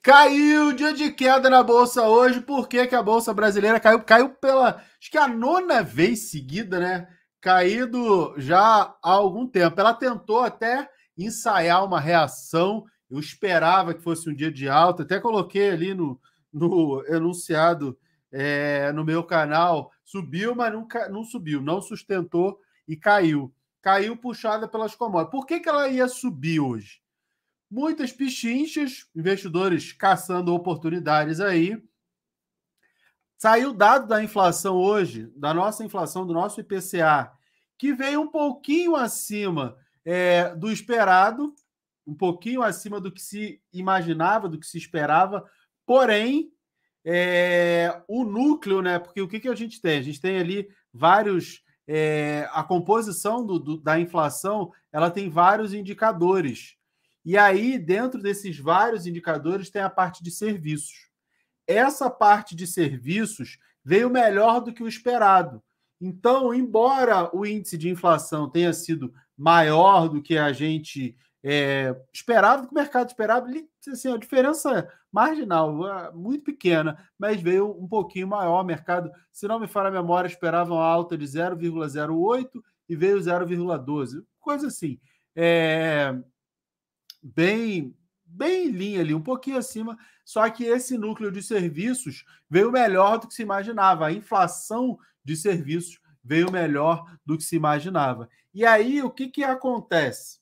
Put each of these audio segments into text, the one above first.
Caiu, dia de queda na Bolsa hoje. Por que que a Bolsa brasileira caiu? Caiu pela, acho que a nona vez seguida, né? Caído já há algum tempo. Ela tentou até ensaiar uma reação. Eu esperava que fosse um dia de alta. Até coloquei ali no enunciado no meu canal. Subiu, mas não subiu. Não sustentou e caiu. Caiu puxada pelas commodities. Por que que ela ia subir hoje? Muitas pichinchas, investidores caçando oportunidades aí. Saiu o dado da inflação hoje, da nossa inflação, do nosso IPCA, que veio um pouquinho acima do esperado, um pouquinho acima do que se imaginava, do que se esperava, porém, o núcleo, né? Porque o que a gente tem? A gente tem ali vários. A composição da inflação ela tem vários indicadores. E aí, dentro desses vários indicadores, tem a parte de serviços. Essa parte de serviços veio melhor do que o esperado. Então, embora o índice de inflação tenha sido maior do que a gente esperava, do que o mercado esperava, assim, a diferença marginal, muito pequena, mas veio um pouquinho maior. O mercado, se não me falha a memória, esperava uma alta de 0,08 e veio 0,12, coisa assim. Bem, bem em linha ali, um pouquinho acima, só que esse núcleo de serviços veio melhor do que se imaginava. A inflação de serviços veio melhor do que se imaginava. E aí, o que acontece?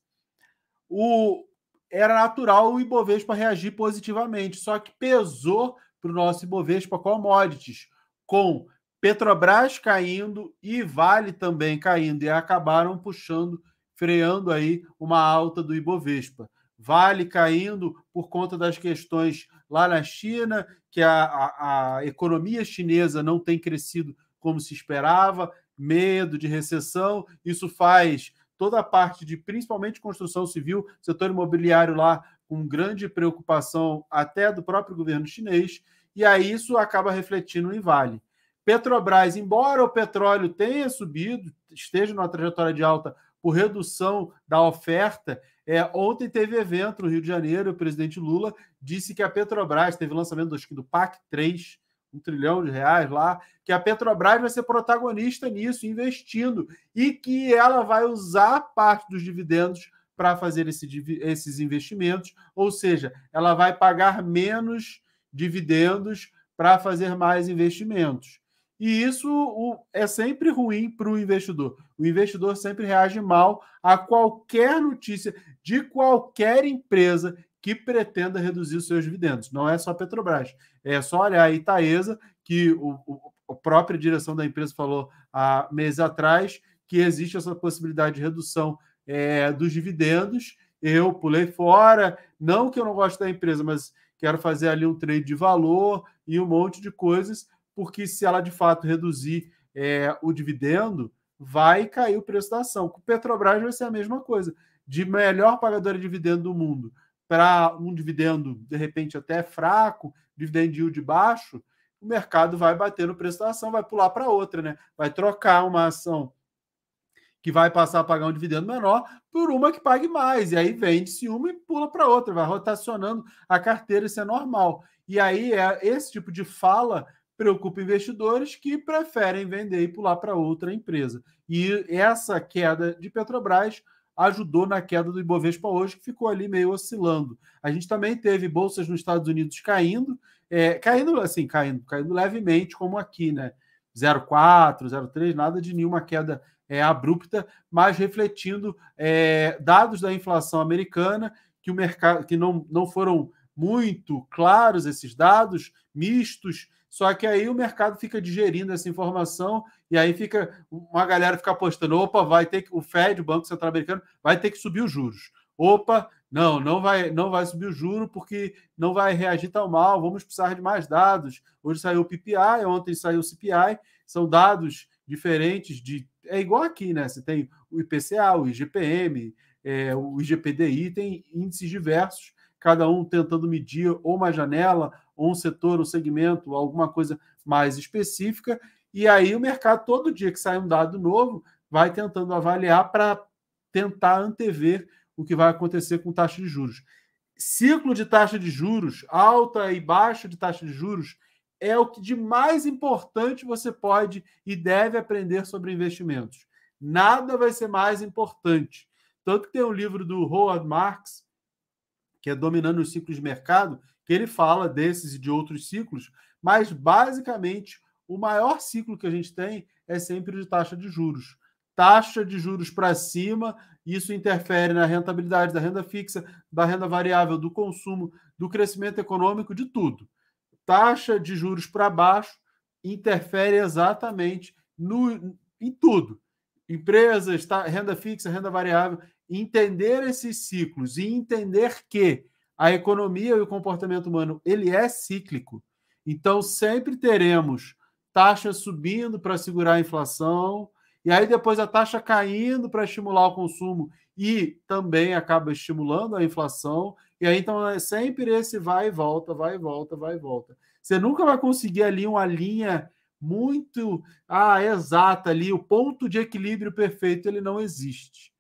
Era natural o Ibovespa reagir positivamente, só que pesou para o nosso Ibovespa commodities, com Petrobras caindo e Vale também caindo, e acabaram puxando, freando aí uma alta do Ibovespa. Vale caindo por conta das questões lá na China, que a economia chinesa não tem crescido como se esperava, medo de recessão, isso faz toda a parte de, principalmente, construção civil, setor imobiliário lá com grande preocupação até do próprio governo chinês, e aí isso acaba refletindo em Vale. Petrobras, embora o petróleo tenha subido, esteja numa trajetória de alta por redução da oferta, ontem teve evento no Rio de Janeiro, o presidente Lula disse que a Petrobras teve o lançamento do PAC 3, R$ 1 trilhão lá, que a Petrobras vai ser protagonista nisso, investindo, e que ela vai usar parte dos dividendos para fazer esses investimentos, ou seja, ela vai pagar menos dividendos para fazer mais investimentos. E isso é sempre ruim para o investidor. O investidor sempre reage mal a qualquer notícia de qualquer empresa que pretenda reduzir os seus dividendos. Não é só a Petrobras. É só olhar a Itaesa, que a própria direção da empresa falou há meses atrás que existe essa possibilidade de redução dos dividendos. Eu pulei fora, não que eu não gosto da empresa, mas quero fazer ali um trade de valor e um monte de coisas, porque se ela de fato reduzir o dividendo, vai cair o preço da ação. Com o Petrobras vai ser a mesma coisa. De melhor pagador de dividendo do mundo para um dividendo, de repente, até fraco, dividendo de yield baixo, o mercado vai bater no preço da ação, vai pular para outra, né? Vai trocar uma ação que vai passar a pagar um dividendo menor por uma que pague mais. E aí vende-se uma e pula para outra, vai rotacionando a carteira, isso é normal. E aí esse tipo de fala preocupa investidores que preferem vender e pular para outra empresa. E essa queda de Petrobras ajudou na queda do Ibovespa hoje, que ficou ali meio oscilando. A gente também teve bolsas nos Estados Unidos caindo, caindo levemente, como aqui, né? 0,4, 0,3, nada de nenhuma queda abrupta, mas refletindo dados da inflação americana, que o mercado, que não foram muito claros esses dados, mistos, só que aí o mercado fica digerindo essa informação e aí uma galera fica apostando, opa, vai ter que o Fed, o Banco Central Americano, vai ter que subir os juros. Opa, não vai subir o juro porque não vai reagir tão mal, vamos precisar de mais dados. Hoje saiu o PPI, ontem saiu o CPI, são dados diferentes é igual aqui, né? Você tem o IPCA, o IGPM, o IGPDI, tem índices diversos, cada um tentando medir ou uma janela, ou um setor, um segmento, alguma coisa mais específica, e aí o mercado, todo dia que sai um dado novo, vai tentando avaliar para tentar antever o que vai acontecer com taxa de juros. ciclo de taxa de juros, alta e baixa de taxa de juros, é o que de mais importante você pode e deve aprender sobre investimentos. Nada vai ser mais importante. Tanto que tem um livro do Howard Marks, que é Dominando os Ciclos de Mercado, que ele fala desses e de outros ciclos, mas basicamente o maior ciclo que a gente tem é sempre o de taxa de juros. Taxa de juros para cima, isso interfere na rentabilidade da renda fixa, da renda variável, do consumo, do crescimento econômico, de tudo. Taxa de juros para baixo interfere exatamente em tudo. Empresas, renda fixa, renda variável, entender esses ciclos e entender que a economia e o comportamento humano ele é cíclico. Então, sempre teremos taxa subindo para segurar a inflação, e aí depois a taxa caindo para estimular o consumo e também acaba estimulando a inflação. E aí, então, é sempre esse vai e volta, vai e volta, vai e volta. Você nunca vai conseguir ali uma linha muito exata ali, o ponto de equilíbrio perfeito, ele não existe.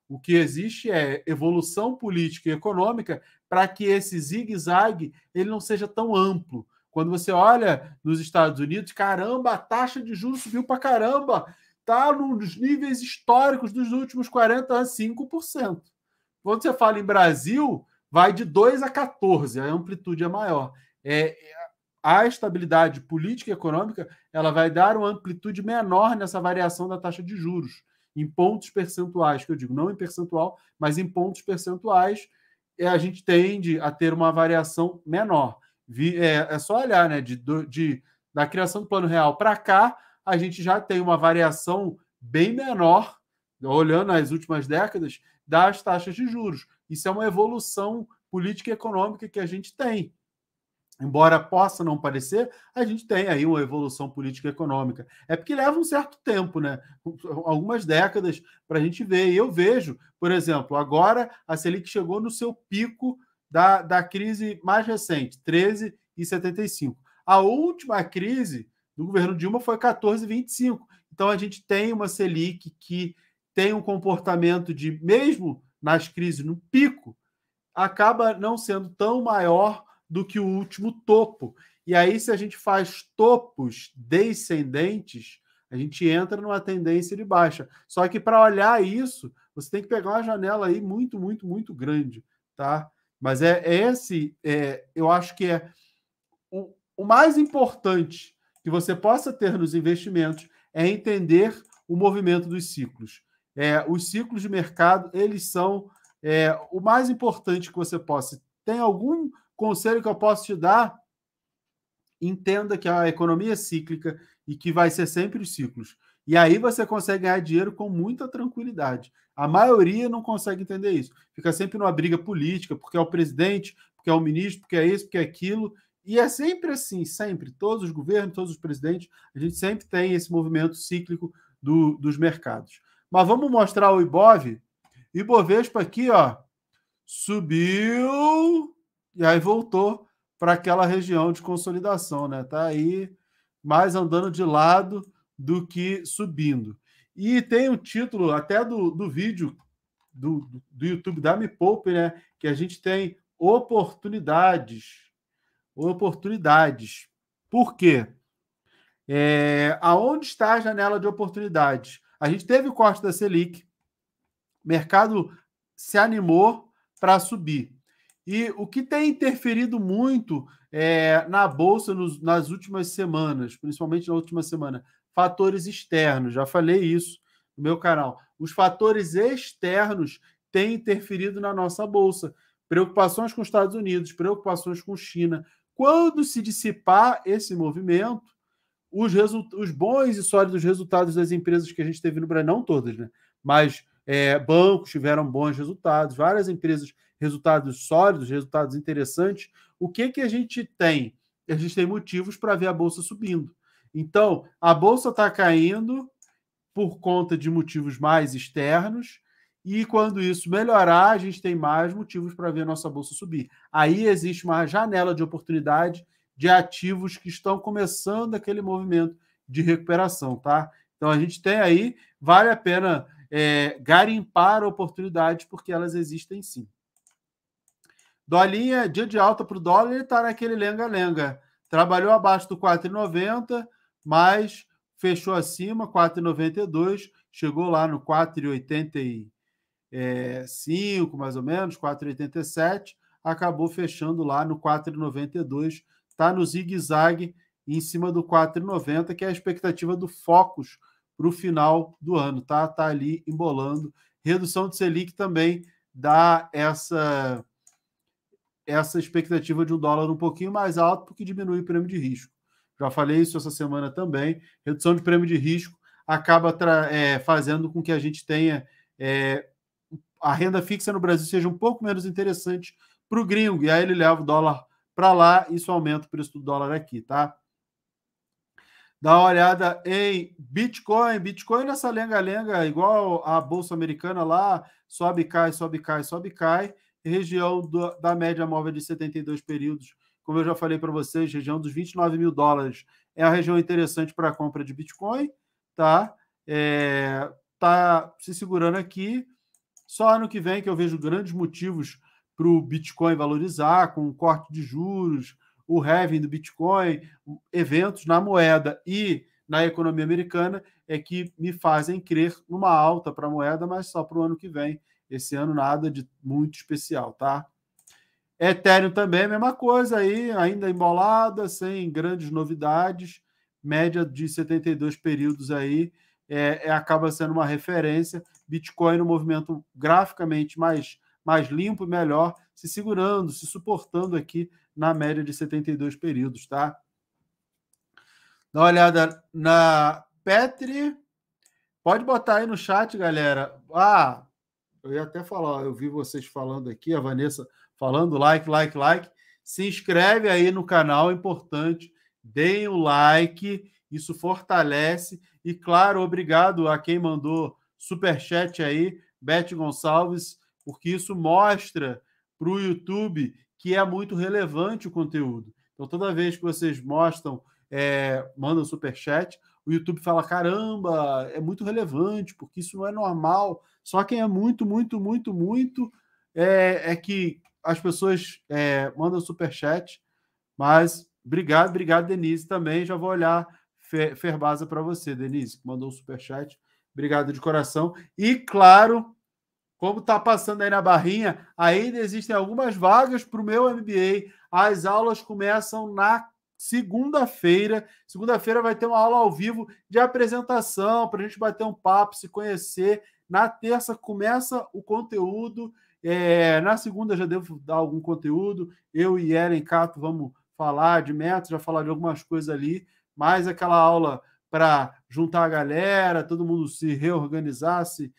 O que existe é evolução política e econômica para que esse zigue-zague ele não seja tão amplo. Quando você olha nos Estados Unidos, caramba, a taxa de juros subiu para caramba, está nos níveis históricos dos últimos 40 anos, 5%. Quando você fala em Brasil, vai de 2 a 14, a amplitude é maior. A estabilidade política e econômica ela vai dar uma amplitude menor nessa variação da taxa de juros, em pontos percentuais, que eu digo, não em percentual, mas em pontos percentuais, a gente tende a ter uma variação menor. É só olhar, né? Da criação do Plano Real para cá, a gente já tem uma variação bem menor, olhando as últimas décadas, das taxas de juros. Isso é uma evolução política e econômica que a gente tem. Embora possa não parecer, a gente tem aí uma evolução política e econômica. É porque leva um certo tempo, né? Algumas décadas para a gente ver. E eu vejo, por exemplo, agora a Selic chegou no seu pico da crise mais recente, 13,75. A última crise do governo Dilma foi 14,25. Então a gente tem uma Selic que tem um comportamento de, mesmo nas crises no pico, acaba não sendo tão maior do que o último topo. E aí, se a gente faz topos descendentes, a gente entra numa tendência de baixa. Só que para olhar isso, você tem que pegar uma janela aí muito, muito, muito grande, tá? Mas eu acho que é o mais importante que você possa ter nos investimentos é entender o movimento dos ciclos. Os ciclos de mercado, eles são o mais importante que você possa. Tem algum conselho que eu posso te dar? Entenda que a economia é cíclica e que vai ser sempre os ciclos. E aí você consegue ganhar dinheiro com muita tranquilidade. A maioria não consegue entender isso. Fica sempre numa briga política, porque é o presidente, porque é o ministro, porque é isso, porque é aquilo. E é sempre assim, sempre. Todos os governos, todos os presidentes, a gente sempre tem esse movimento cíclico dos mercados. Mas vamos mostrar o Ibov. Ibovespa aqui, ó, subiu e aí voltou para aquela região de consolidação, né? Tá aí mais andando de lado do que subindo. E tem o título até do vídeo do YouTube da Me Poupe, né? Que a gente tem oportunidades. Oportunidades. Por quê? Aonde está a janela de oportunidades? A gente teve o corte da Selic, o mercado se animou para subir. E o que tem interferido muito na Bolsa nas últimas semanas, principalmente na última semana, fatores externos. Já falei isso no meu canal. Os fatores externos têm interferido na nossa Bolsa. Preocupações com os Estados Unidos, preocupações com China. Quando se dissipar esse movimento, os bons e sólidos resultados das empresas que a gente teve no Brasil, não todas, né? Mas bancos tiveram bons resultados, várias empresas, resultados sólidos, resultados interessantes. O que a gente tem? A gente tem motivos para ver a Bolsa subindo. Então, a Bolsa está caindo por conta de motivos mais externos, e quando isso melhorar, a gente tem mais motivos para ver a nossa Bolsa subir. Aí existe uma janela de oportunidade de ativos que estão começando aquele movimento de recuperação, tá? Então, a gente tem aí, vale a pena garimpar oportunidades, porque elas existem sim. Dolinha, dia de alta para o dólar, ele está naquele lenga-lenga. Trabalhou abaixo do 4,90, mas fechou acima, 4,92, chegou lá no 4,85, mais ou menos, 4,87, acabou fechando lá no 4,92, está no zigue-zague em cima do 4,90, que é a expectativa do Focus para o final do ano, tá? Tá ali embolando. Redução de Selic também dá essa expectativa de um dólar um pouquinho mais alto, porque diminui o prêmio de risco. Já falei isso essa semana também. Redução de prêmio de risco acaba fazendo com que a gente tenha a renda fixa no Brasil seja um pouco menos interessante para o gringo, e aí ele leva o dólar para lá, isso aumenta o preço do dólar aqui, tá? Dá uma olhada em Bitcoin. Bitcoin nessa lenga-lenga, igual a Bolsa Americana lá, sobe, cai, sobe, cai, sobe, cai. Região da média móvel de 72 períodos, como eu já falei para vocês, região dos 29 mil dólares é a região interessante para a compra de Bitcoin, tá? Tá se segurando aqui. Só ano que vem que eu vejo grandes motivos para o Bitcoin valorizar, com o corte de juros, o halving do Bitcoin, eventos na moeda e na economia americana é que me fazem crer numa alta para a moeda, mas só para o ano que vem. Esse ano nada de muito especial, tá? Ethereum também, mesma coisa aí, ainda embolada, sem grandes novidades, média de 72 períodos aí, acaba sendo uma referência. Bitcoin no movimento graficamente mais limpo e melhor, se segurando, se suportando aqui na média de 72 períodos, tá? Dá uma olhada na Petri. Pode botar aí no chat, galera. Eu ia até falar, eu vi vocês falando aqui, a Vanessa falando, like. Se inscreve aí no canal, é importante. Deem o like, isso fortalece. E, claro, obrigado a quem mandou superchat aí, Beth Gonçalves, porque isso mostra para o YouTube que é muito relevante o conteúdo. Então, toda vez que vocês mandam superchat, o YouTube fala, caramba, é muito relevante, porque isso não é normal. Só quem é muito é que as pessoas mandam superchat. Mas obrigado, Denise, também. Já vou olhar Ferbasa para você, Denise, que mandou um superchat. Obrigado de coração. E, claro, como está passando aí na barrinha, ainda existem algumas vagas para o meu MBA. As aulas começam na segunda-feira. Segunda-feira vai ter uma aula ao vivo de apresentação para a gente bater um papo, se conhecer. Na terça começa o conteúdo. Na segunda já devo dar algum conteúdo. Eu e Eren Cato vamos falar de métodos, já falar de algumas coisas ali. Mais aquela aula para juntar a galera, todo mundo se reorganizar, se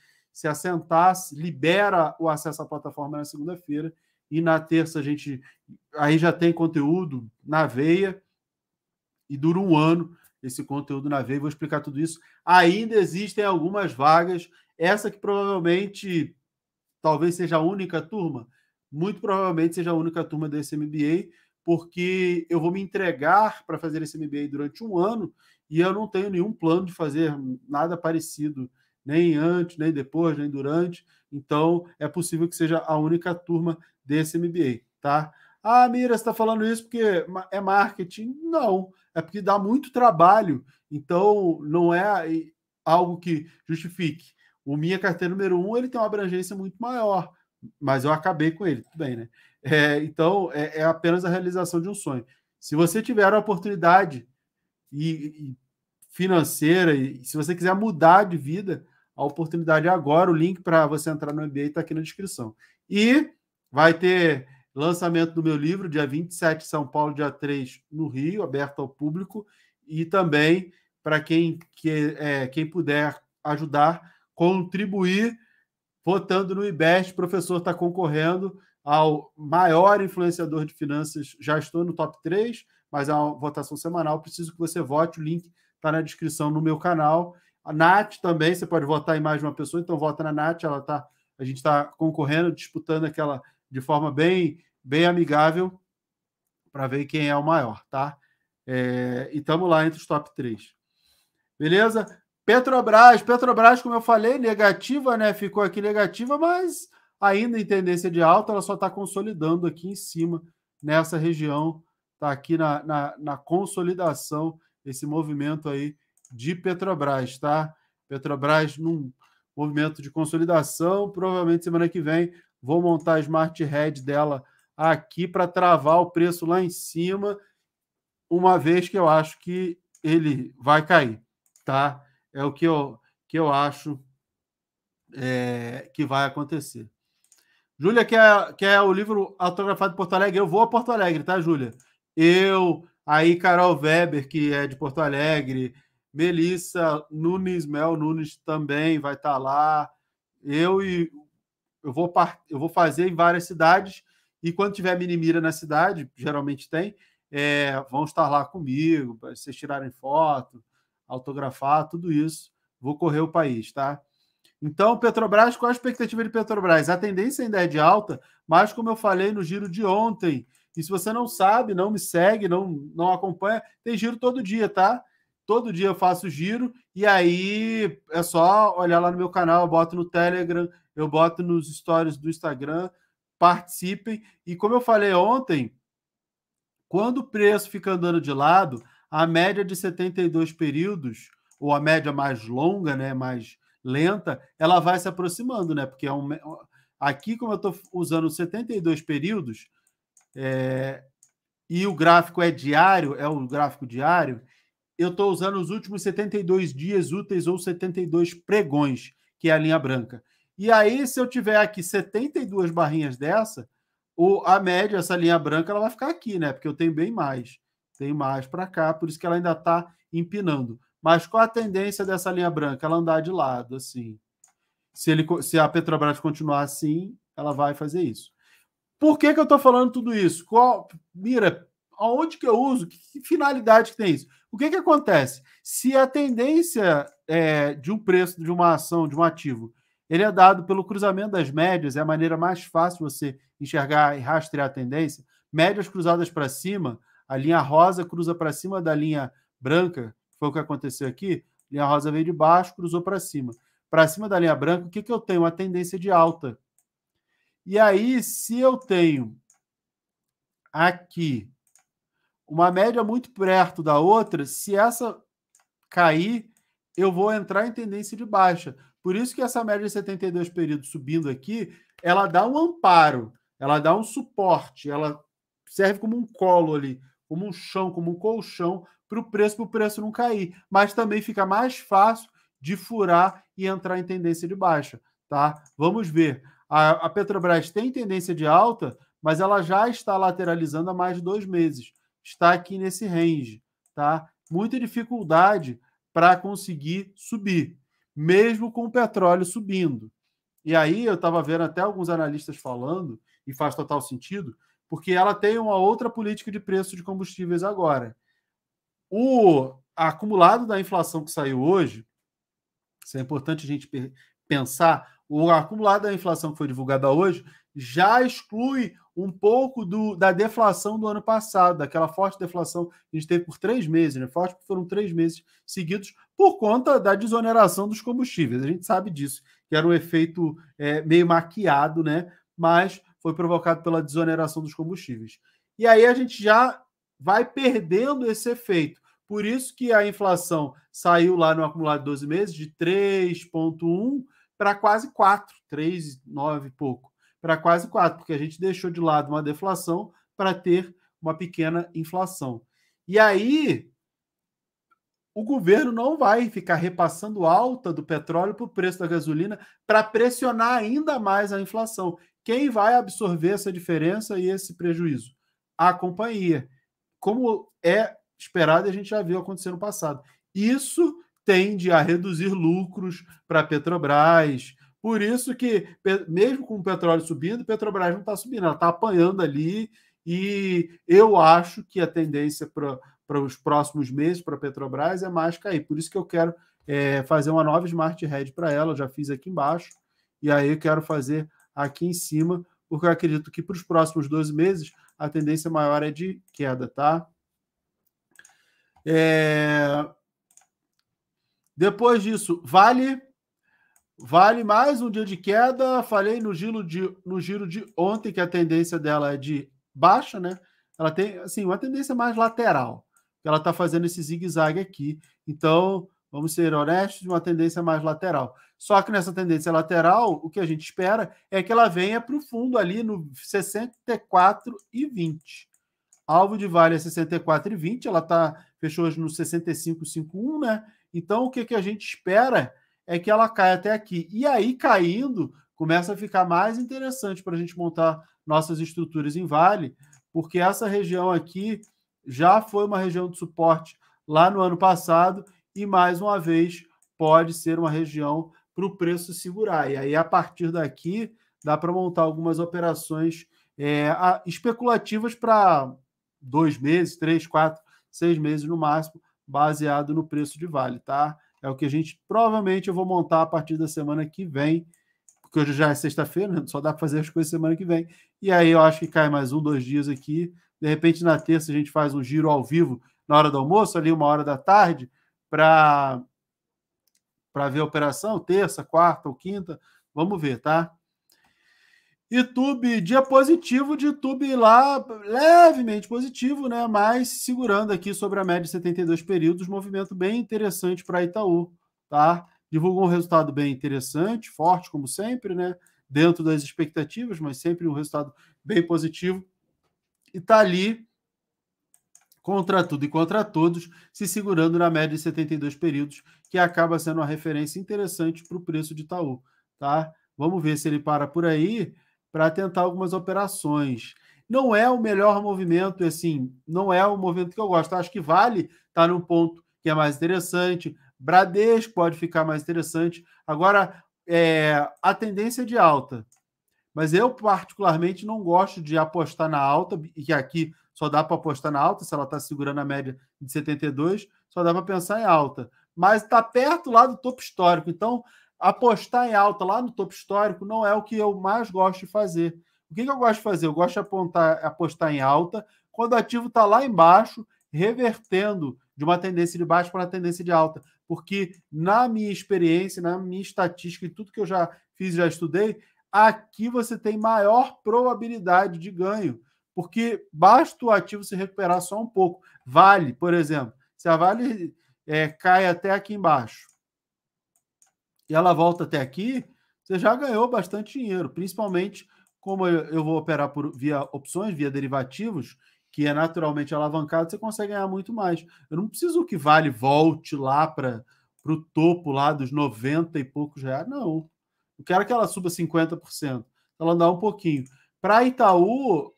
assentasse, libera o acesso à plataforma na segunda-feira, e na terça a gente aí já tem conteúdo na veia, e dura um ano esse conteúdo na veia. Vou explicar tudo isso. Ainda existem algumas vagas, essa que provavelmente talvez seja a única turma, muito provavelmente seja a única turma desse MBA, porque eu vou me entregar para fazer esse MBA durante um ano, e eu não tenho nenhum plano de fazer nada parecido, nem antes, nem depois, nem durante. Então, é possível que seja a única turma desse MBA, tá? Mira, você está falando isso porque é marketing? Não, é porque dá muito trabalho. Então, não é algo que justifique. O Minha Carteira número 1, ele tem uma abrangência muito maior, mas eu acabei com ele, tudo bem, né? Então, é apenas a realização de um sonho. Se você tiver a oportunidade financeira, e se você quiser mudar de vida, a oportunidade é agora. O link para você entrar no MBA está aqui na descrição. E vai ter lançamento do meu livro, dia 27 em São Paulo, dia 3 no Rio, aberto ao público. E também, para quem puder ajudar, contribuir votando no IBEST. O professor está concorrendo ao maior influenciador de finanças. Já estou no top 3, mas é uma votação semanal. Preciso que você vote. O link está na descrição no meu canal. A Nath também, você pode votar em mais de uma pessoa, então vota na Nath. A gente está concorrendo, disputando aquela de forma bem amigável para ver quem é o maior, tá? E estamos lá entre os top 3. Beleza? Petrobras, como eu falei, negativa, né? Ficou aqui negativa, mas ainda em tendência de alta, ela só está consolidando aqui em cima, nessa região, está aqui na consolidação, esse movimento aí de Petrobras, tá? Petrobras num movimento de consolidação, provavelmente semana que vem vou montar a Smart Head dela aqui para travar o preço lá em cima, uma vez que eu acho que ele vai cair, tá? É o que eu acho que vai acontecer. Júlia quer o livro autografado de Porto Alegre? Eu vou a Porto Alegre, tá, Júlia? Aí Carol Weber, que é de Porto Alegre, Melissa Nunes, Mel Nunes também vai estar lá. Eu vou fazer em várias cidades, e quando tiver mini mira na cidade, geralmente tem, vão estar lá comigo, para vocês tirarem foto, autografar, tudo isso. Vou correr o país, tá? Então, Petrobras, qual a expectativa de Petrobras? A tendência ainda é de alta, mas como eu falei no giro de ontem, e se você não sabe, não me segue, não acompanha, tem giro todo dia, tá? Todo dia eu faço giro, e aí é só olhar lá no meu canal, eu boto no Telegram, eu boto nos stories do Instagram, participem. E como eu falei ontem, quando o preço fica andando de lado, a média de 72 períodos, ou a média mais longa, né, mais lenta, ela vai se aproximando, né? Porque aqui, como eu estou usando 72 períodos, e o gráfico é diário, é o gráfico diário, eu estou usando os últimos 72 dias úteis ou 72 pregões, que é a linha branca. E aí, se eu tiver aqui 72 barrinhas dessa, a média, essa linha branca, ela vai ficar aqui, né? Porque eu tenho bem mais. Tem mais para cá, por isso que ela ainda está empinando. Mas qual a tendência dessa linha branca? Ela andar de lado, assim. Se a Petrobras continuar assim, ela vai fazer isso. Por que eu estou falando tudo isso? Mira, aonde que eu uso? Que finalidade que tem isso? O que acontece? Se a tendência de um preço, de uma ação, de um ativo, ele é dado pelo cruzamento das médias, é a maneira mais fácil você enxergar e rastrear a tendência. Médias cruzadas para cima, a linha rosa cruza para cima da linha branca, foi o que aconteceu aqui. A linha rosa veio de baixo, cruzou para cima. Para cima da linha branca, o que eu tenho? Uma tendência de alta. E aí, se eu tenho aqui uma média muito perto da outra, se essa cair, eu vou entrar em tendência de baixa. Por isso que essa média de 72 períodos subindo aqui, ela dá um amparo, ela dá um suporte, ela serve como um colo ali, como um chão, como um colchão para o preço não cair. Mas também fica mais fácil de furar e entrar em tendência de baixa, tá? Vamos ver. A Petrobras tem tendência de alta, mas ela já está lateralizando há mais de 2 meses. Está aqui nesse range, tá? Muita dificuldade para conseguir subir, mesmo com o petróleo subindo. E aí eu estava vendo até alguns analistas falando, e faz total sentido, porque ela tem uma outra política de preço de combustíveis agora. O acumulado da inflação que saiu hoje, isso é importante a gente pensar, o acumulado da inflação que foi divulgada hoje já exclui um pouco da deflação do ano passado, daquela forte deflação que a gente teve por 3 meses, né? Forte porque foram 3 meses seguidos por conta da desoneração dos combustíveis. A gente sabe disso, que era um efeito meio maquiado, né? Mas foi provocado pela desoneração dos combustíveis. E aí a gente já vai perdendo esse efeito. Por isso que a inflação saiu lá no acumulado de 12 meses de 3,1 para quase 4, 3,9 e pouco, para quase 4, porque a gente deixou de lado uma deflação para ter uma pequena inflação. E aí, o governo não vai ficar repassando alta do petróleo para o preço da gasolina para pressionar ainda mais a inflação. Quem vai absorver essa diferença e esse prejuízo? A companhia. Como é esperado, a gente já viu acontecer no passado. Isso tende a reduzir lucros para a Petrobras. Por isso que, mesmo com o petróleo subindo, a Petrobras não está subindo, ela está apanhando ali. E eu acho que a tendência para os próximos meses para a Petrobras é mais cair. Por isso que eu quero fazer uma nova Smart Head para ela, eu já fiz aqui embaixo, e aí eu quero fazer aqui em cima, porque eu acredito que para os próximos 12 meses a tendência maior é de queda, tá? Depois disso, Vale Vale mais um dia de queda. Falei no giro de ontem que a tendência dela é de baixa, né? Ela tem assim uma tendência mais lateral. Ela está fazendo esse zigue-zague aqui. Então, vamos ser honestos, uma tendência mais lateral. Só que nessa tendência lateral, o que a gente espera é que ela venha para o fundo ali no 64,20. Alvo de Vale é 64,20. Ela fechou hoje no 65,51, né? Então, o que a gente espera é que ela caia até aqui. E aí, caindo, começa a ficar mais interessante para a gente montar nossas estruturas em Vale, porque essa região aqui já foi uma região de suporte lá no ano passado e, mais uma vez, pode ser uma região para o preço segurar. E aí, a partir daqui, dá para montar algumas operações especulativas para 2 meses, 3, 4, 6 meses no máximo, baseado no preço de Vale, tá? É o que a gente provavelmente eu vou montar a partir da semana que vem, porque hoje já é sexta-feira, né? Só dá para fazer as coisas semana que vem. E aí eu acho que cai mais 1, 2 dias aqui. De repente, na terça, a gente faz um giro ao vivo na hora do almoço, ali 1h da tarde, para ver a operação, terça, quarta ou quinta. Vamos ver, tá? YouTube, dia positivo de YouTube lá, levemente positivo, né? Mas segurando aqui sobre a média de 72 períodos, movimento bem interessante para Itaú, tá? Divulgou um resultado bem interessante, forte como sempre, né? Dentro das expectativas, mas sempre um resultado bem positivo. E tá ali contra tudo e contra todos, se segurando na média de 72 períodos, que acaba sendo uma referência interessante para o preço de Itaú, tá? Vamos ver se ele para por aí para tentar algumas operações. Não é o melhor movimento, assim, não é o movimento que eu gosto. Acho que Vale está num ponto que é mais interessante, Bradesco pode ficar mais interessante. Agora, a tendência é de alta, mas eu particularmente não gosto de apostar na alta, e que aqui só dá para apostar na alta, se ela está segurando a média de 72, só dá para pensar em alta. Mas está perto lá do topo histórico, então apostar em alta lá no topo histórico não é o que eu mais gosto de fazer. O que eu gosto de fazer? Eu gosto de apostar em alta quando o ativo está lá embaixo, revertendo de uma tendência de baixa para uma tendência de alta. Porque na minha experiência, na minha estatística e tudo que eu já fiz, já estudei, aqui você tem maior probabilidade de ganho, porque basta o ativo se recuperar só um pouco. Vale, por exemplo, se a Vale cai até aqui embaixo e ela volta até aqui, você já ganhou bastante dinheiro, principalmente como eu vou operar via opções, via derivativos, que é naturalmente alavancado, você consegue ganhar muito mais. Eu não preciso que Vale volte lá para o topo lá dos 90 e poucos reais, não. Eu quero que ela suba 50%. Ela andar um pouquinho. Para Itaú,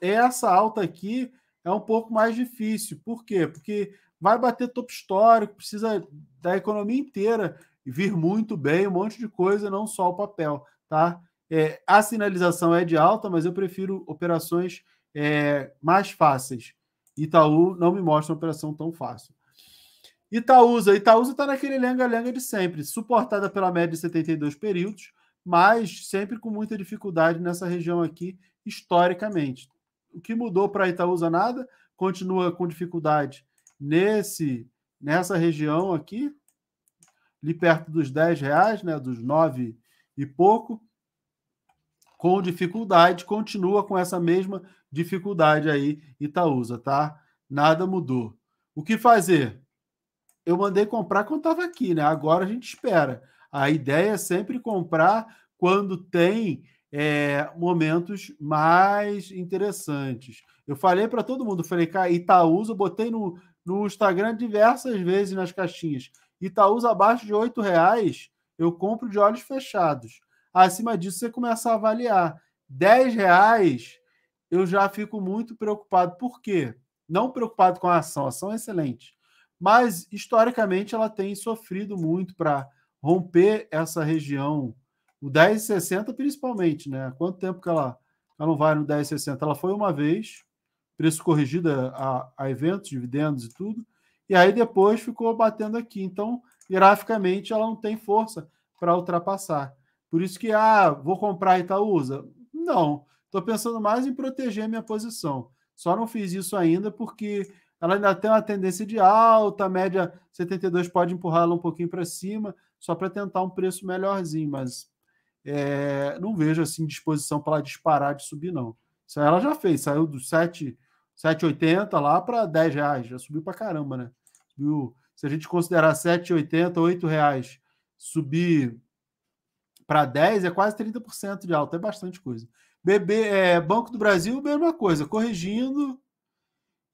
essa alta aqui é um pouco mais difícil. Por quê? Porque vai bater topo histórico, precisa da economia inteira vir muito bem, um monte de coisa, não só o papel, tá? A sinalização é de alta, mas eu prefiro operações mais fáceis. Itaú não me mostra uma operação tão fácil. Itaúsa está naquele lenga-lenga de sempre, suportada pela média de 72 períodos, mas sempre com muita dificuldade nessa região aqui, historicamente. O que mudou para a Itaúsa? Nada, continua com dificuldade nessa região aqui, ali perto dos R$10, né, dos 9 e pouco, com dificuldade, continua com essa mesma dificuldade aí, Itaúsa, tá? Nada mudou. O que fazer? Eu mandei comprar quando estava aqui, né? Agora a gente espera. A ideia é sempre comprar quando tem momentos mais interessantes. Eu falei para todo mundo, falei, cara, Itaúsa, eu botei no Instagram diversas vezes nas caixinhas. Itaúsa abaixo de R$8, eu compro de olhos fechados. Acima disso, você começa a avaliar. R$10, eu já fico muito preocupado. Por quê? Não preocupado com a ação é excelente. Mas, historicamente, ela tem sofrido muito para romper essa região, o 10,60 principalmente, né? Há quanto tempo que ela não vai no 10,60? Ela foi uma vez, preço corrigido a eventos, dividendos e tudo, e aí depois ficou batendo aqui. Então, graficamente, ela não tem força para ultrapassar. Por isso que, vou comprar Itaúsa? Não, estou pensando mais em proteger minha posição. Só não fiz isso ainda porque ela ainda tem uma tendência de alta, a média 72 pode empurrar ela um pouquinho para cima, só para tentar um preço melhorzinho, mas não vejo assim disposição para ela disparar de subir, não. Isso ela já fez, saiu do 7,80 lá para R$10, já subiu para caramba, né? Subiu, se a gente considerar 7,80, R$8, subir para 10 é quase 30% de alta, é bastante coisa. Banco do Brasil, mesma coisa, corrigindo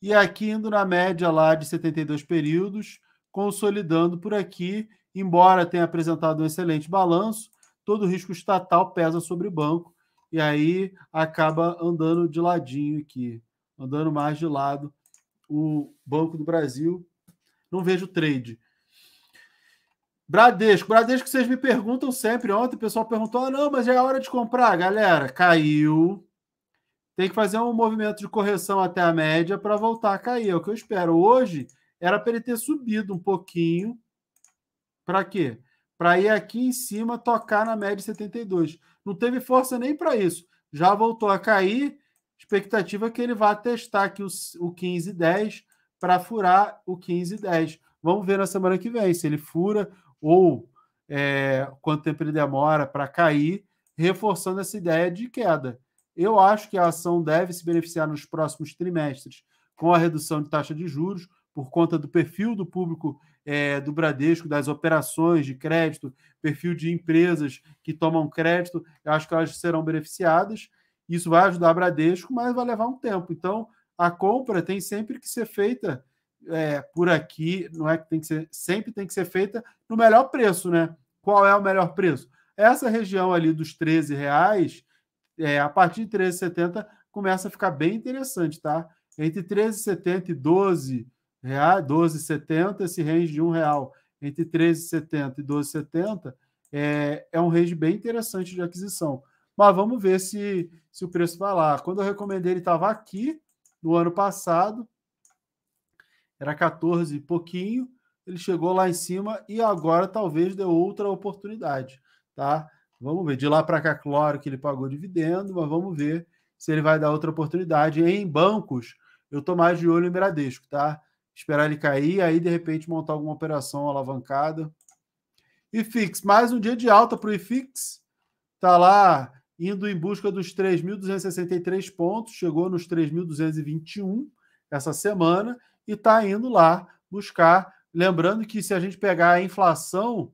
e aqui indo na média lá de 72 períodos, consolidando por aqui, embora tenha apresentado um excelente balanço, todo o risco estatal pesa sobre o banco e aí acaba andando de ladinho aqui, andando mais de lado o Banco do Brasil. Não vejo trade. Bradesco, vocês me perguntam sempre. Ontem o pessoal perguntou: não, mas já é hora de comprar. Galera, caiu. Tem que fazer um movimento de correção até a média para voltar a cair. É o que eu espero. Hoje era para ele ter subido um pouquinho. Para quê? Para ir aqui em cima tocar na média de 72. Não teve força nem para isso. Já voltou a cair. Expectativa é que ele vá testar aqui o 15,10 para furar o 15,10. Vamos ver na semana que vem se ele fura ou quanto tempo ele demora para cair, reforçando essa ideia de queda. Eu acho que a ação deve se beneficiar nos próximos trimestres com a redução de taxa de juros, por conta do perfil do público do Bradesco, das operações de crédito, perfil de empresas que tomam crédito. Eu acho que elas serão beneficiadas. Isso vai ajudar a Bradesco, mas vai levar um tempo. Então, a compra tem sempre que ser feita por aqui, não é que tem que ser, sempre tem que ser feita no melhor preço, né? Qual é o melhor preço? Essa região ali dos R$13, a partir de 13,70 começa a ficar bem interessante, tá? Entre 13,70 e 12 reais, 12,70, esse range de R$1 entre 13,70 e 12,70 é um range bem interessante de aquisição. Mas vamos ver se o preço vai lá. Quando eu recomendei, ele estava aqui no ano passado, era 14 e pouquinho, ele chegou lá em cima e agora talvez dê outra oportunidade, tá? Vamos ver. De lá para cá, claro que ele pagou dividendo, mas vamos ver se ele vai dar outra oportunidade. Em bancos, eu estou mais de olho em Bradesco, tá? Esperar ele cair, aí de repente montar alguma operação alavancada. IFIX, mais um dia de alta para o IFIX. Está lá indo em busca dos 3.263 pontos, chegou nos 3.221 essa semana e está indo lá buscar. Lembrando que se a gente pegar a inflação,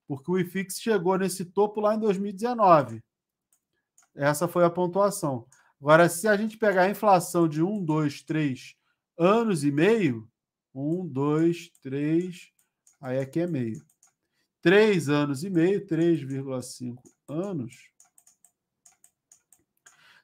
porque o IFIX chegou nesse topo lá em 2019. Essa foi a pontuação. Agora, se a gente pegar a inflação de 1, 2, 3 anos e meio, 1, 2, 3, aí aqui é meio. 3 anos e meio, 3,5 anos,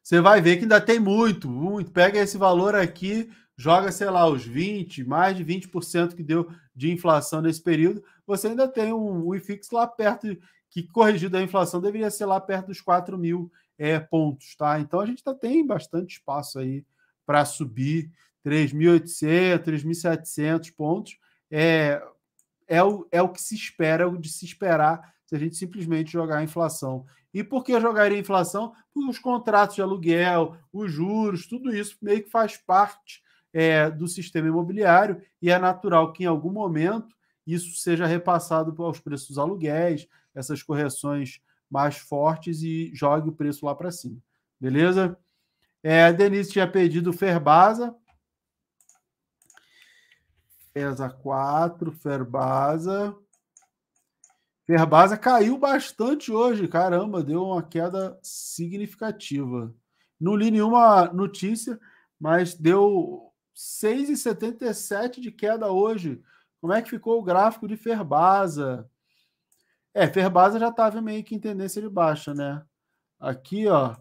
você vai ver que ainda tem muito. Pega esse valor aqui, joga, sei lá, os 20, mais de 20% que deu de inflação nesse período, você ainda tem um IFIX lá perto, que corrigido a inflação deveria ser lá perto dos 4.000 pontos, tá? Então a gente tem bastante espaço aí para subir 3.800, 3.700 pontos. É o que se espera, o de se esperar se a gente simplesmente jogar a inflação. E por que jogaria a inflação? Porque os contratos de aluguel, os juros, tudo isso meio que faz parte do sistema imobiliário e é natural que em algum momento isso seja repassado aos preços dos aluguéis, essas correções mais fortes e jogue o preço lá para cima. Beleza? A Denise tinha pedido Ferbasa. PESA 4, Ferbasa. Ferbasa caiu bastante hoje, caramba, deu uma queda significativa. Não li nenhuma notícia, mas deu 6,77 de queda hoje. Como é que ficou o gráfico de Ferbasa? Ferbasa já estava meio que em tendência de baixa, né? Aqui, ó, a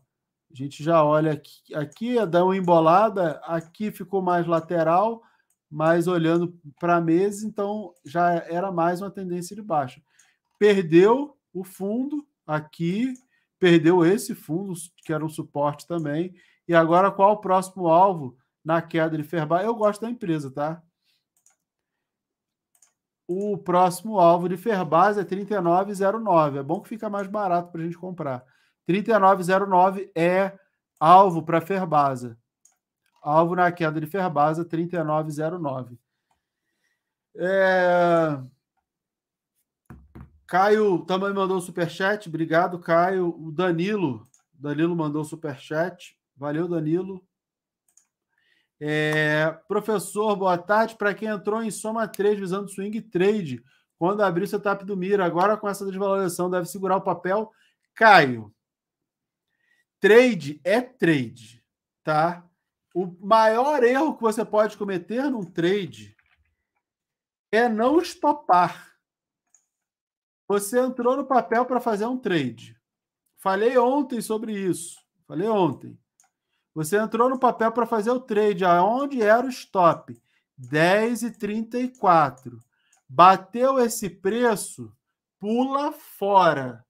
gente já olha aqui dá uma embolada, aqui ficou mais lateral, mas olhando para mês, então já era mais uma tendência de baixa. Perdeu o fundo aqui, perdeu esse fundo, que era um suporte também. E agora, qual o próximo alvo na queda de Ferbasa? Eu gosto da empresa, tá? O próximo alvo de Ferbasa é 39,09. É bom que fica mais barato para a gente comprar. 39,09 é alvo para Ferbasa. Alvo na queda de Ferbasa, 39,09. Caio também mandou superchat. Obrigado, Caio. O Danilo mandou superchat. Valeu, Danilo. Professor, boa tarde. Para quem entrou em Soma Trade visando swing trade, quando abrir o setup do Mira, agora com essa desvalorização, deve segurar o papel. Caio, trade é trade, tá? O maior erro que você pode cometer num trade é não estopar. Você entrou no papel para fazer um trade. Falei ontem sobre isso. Você entrou no papel para fazer o trade. Aonde era o stop? 10,34. Bateu esse preço, pula fora.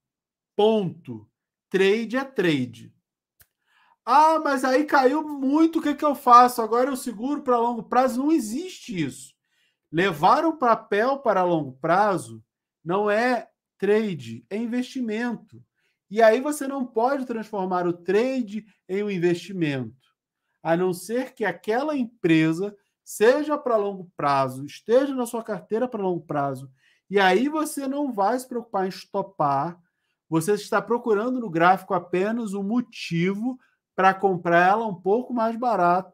Ponto. Trade é trade. Ah, mas aí caiu muito, o que eu faço? Agora eu seguro para longo prazo? Não existe isso. Levar o papel para longo prazo não é trade, é investimento. E aí você não pode transformar o trade em um investimento, a não ser que aquela empresa seja para longo prazo, esteja na sua carteira para longo prazo. E aí você não vai se preocupar em estopar, você está procurando no gráfico apenas um motivo para comprar ela um pouco mais barato,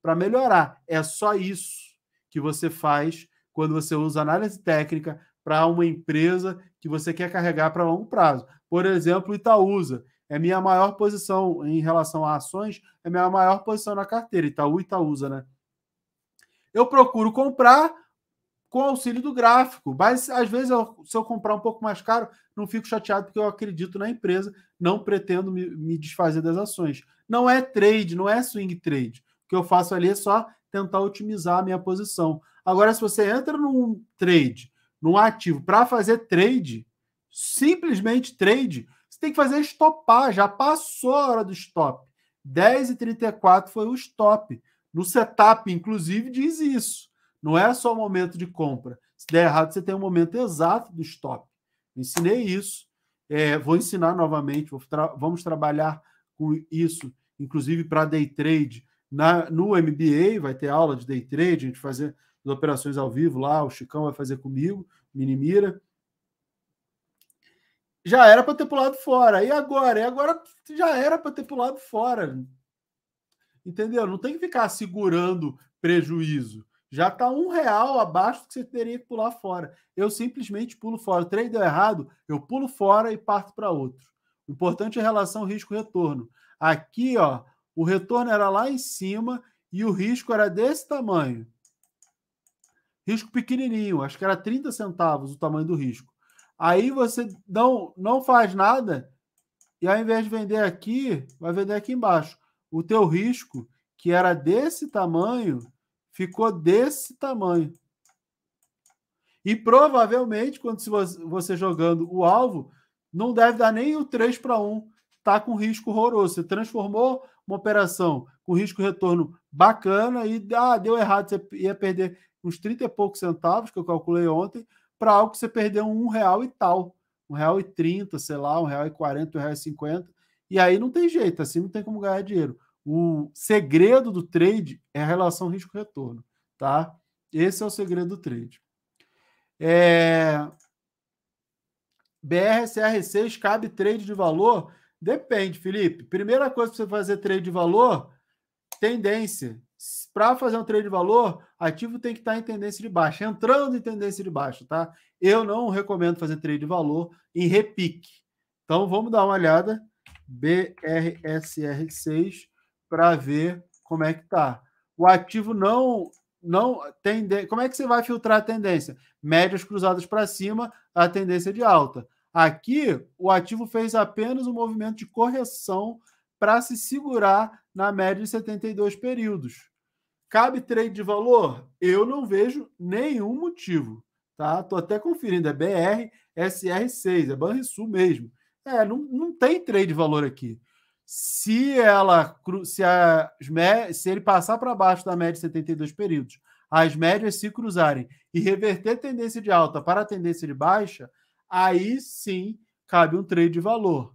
para melhorar. É só isso que você faz quando você usa análise técnica para uma empresa que você quer carregar para longo prazo. Por exemplo, Itaúsa. É minha maior posição em relação a ações, é minha maior posição na carteira. Itaúsa, né? Eu procuro comprar com auxílio do gráfico, mas às vezes se eu comprar um pouco mais caro, não fico chateado porque eu acredito na empresa, não pretendo me desfazer das ações. Não é trade, não é swing trade. O que eu faço ali é só tentar otimizar a minha posição. Agora, se você entra num trade, num ativo, para fazer trade, simplesmente trade, você tem que fazer estopar, já passou a hora do stop. 10,34 foi o stop. No setup, inclusive, diz isso. Não é só o momento de compra. Se der errado, você tem o momento exato do stop. Ensinei isso. Vou ensinar novamente. Vamos trabalhar com isso, inclusive para day trade. No MBA vai ter aula de day trade, a gente fazer as operações ao vivo lá, o Chicão vai fazer comigo, Minimira. Já era para ter pulado fora. E agora? Já era para ter pulado fora. Entendeu? Não tem que ficar segurando prejuízo. Já está R$1 abaixo do que você teria que pular fora. Eu simplesmente pulo fora. O trade deu errado, eu pulo fora e parto para outro. O importante é a relação risco-retorno. Aqui, ó, o retorno era lá em cima e o risco era desse tamanho. Risco pequenininho, acho que era 30 centavos o tamanho do risco. Aí você não faz nada e ao invés de vender aqui, vai vender aqui embaixo. O teu risco, que era desse tamanho, ficou desse tamanho. E provavelmente, quando você jogando o alvo, não deve dar nem o 3-1. Está com risco horroroso. Você transformou uma operação com risco-retorno bacana e deu errado. Você ia perder uns 30 e poucos centavos, que eu calculei ontem, para algo que você perdeu R$1 e tal. R$1,30, sei lá, R$1,40, R$1,50. E aí não tem jeito, assim não tem como ganhar dinheiro. O segredo do trade é a relação risco-retorno, tá? Esse é o segredo do trade. BRCR6 cabe trade de valor? Depende, Felipe. Primeira coisa para você fazer trade de valor, tendência. Para fazer um trade de valor, ativo tem que estar em tendência de baixa, entrando em tendência de baixa, tá? Eu não recomendo fazer trade de valor em repique. Então, vamos dar uma olhada. BRSR6 para ver como é que tá. O ativo não tem... Como é que você vai filtrar a tendência? Médias cruzadas para cima, a tendência de alta. Aqui, o ativo fez apenas um movimento de correção para se segurar na média de 72 períodos. Cabe trade de valor? Eu não vejo nenhum motivo. Tá? Estou até conferindo, é BRSR6, é Banrisul mesmo. Não tem trade de valor aqui. Se ele passar para baixo da média de 72 períodos, as médias se cruzarem e reverter tendência de alta para a tendência de baixa, aí sim cabe um trade de valor.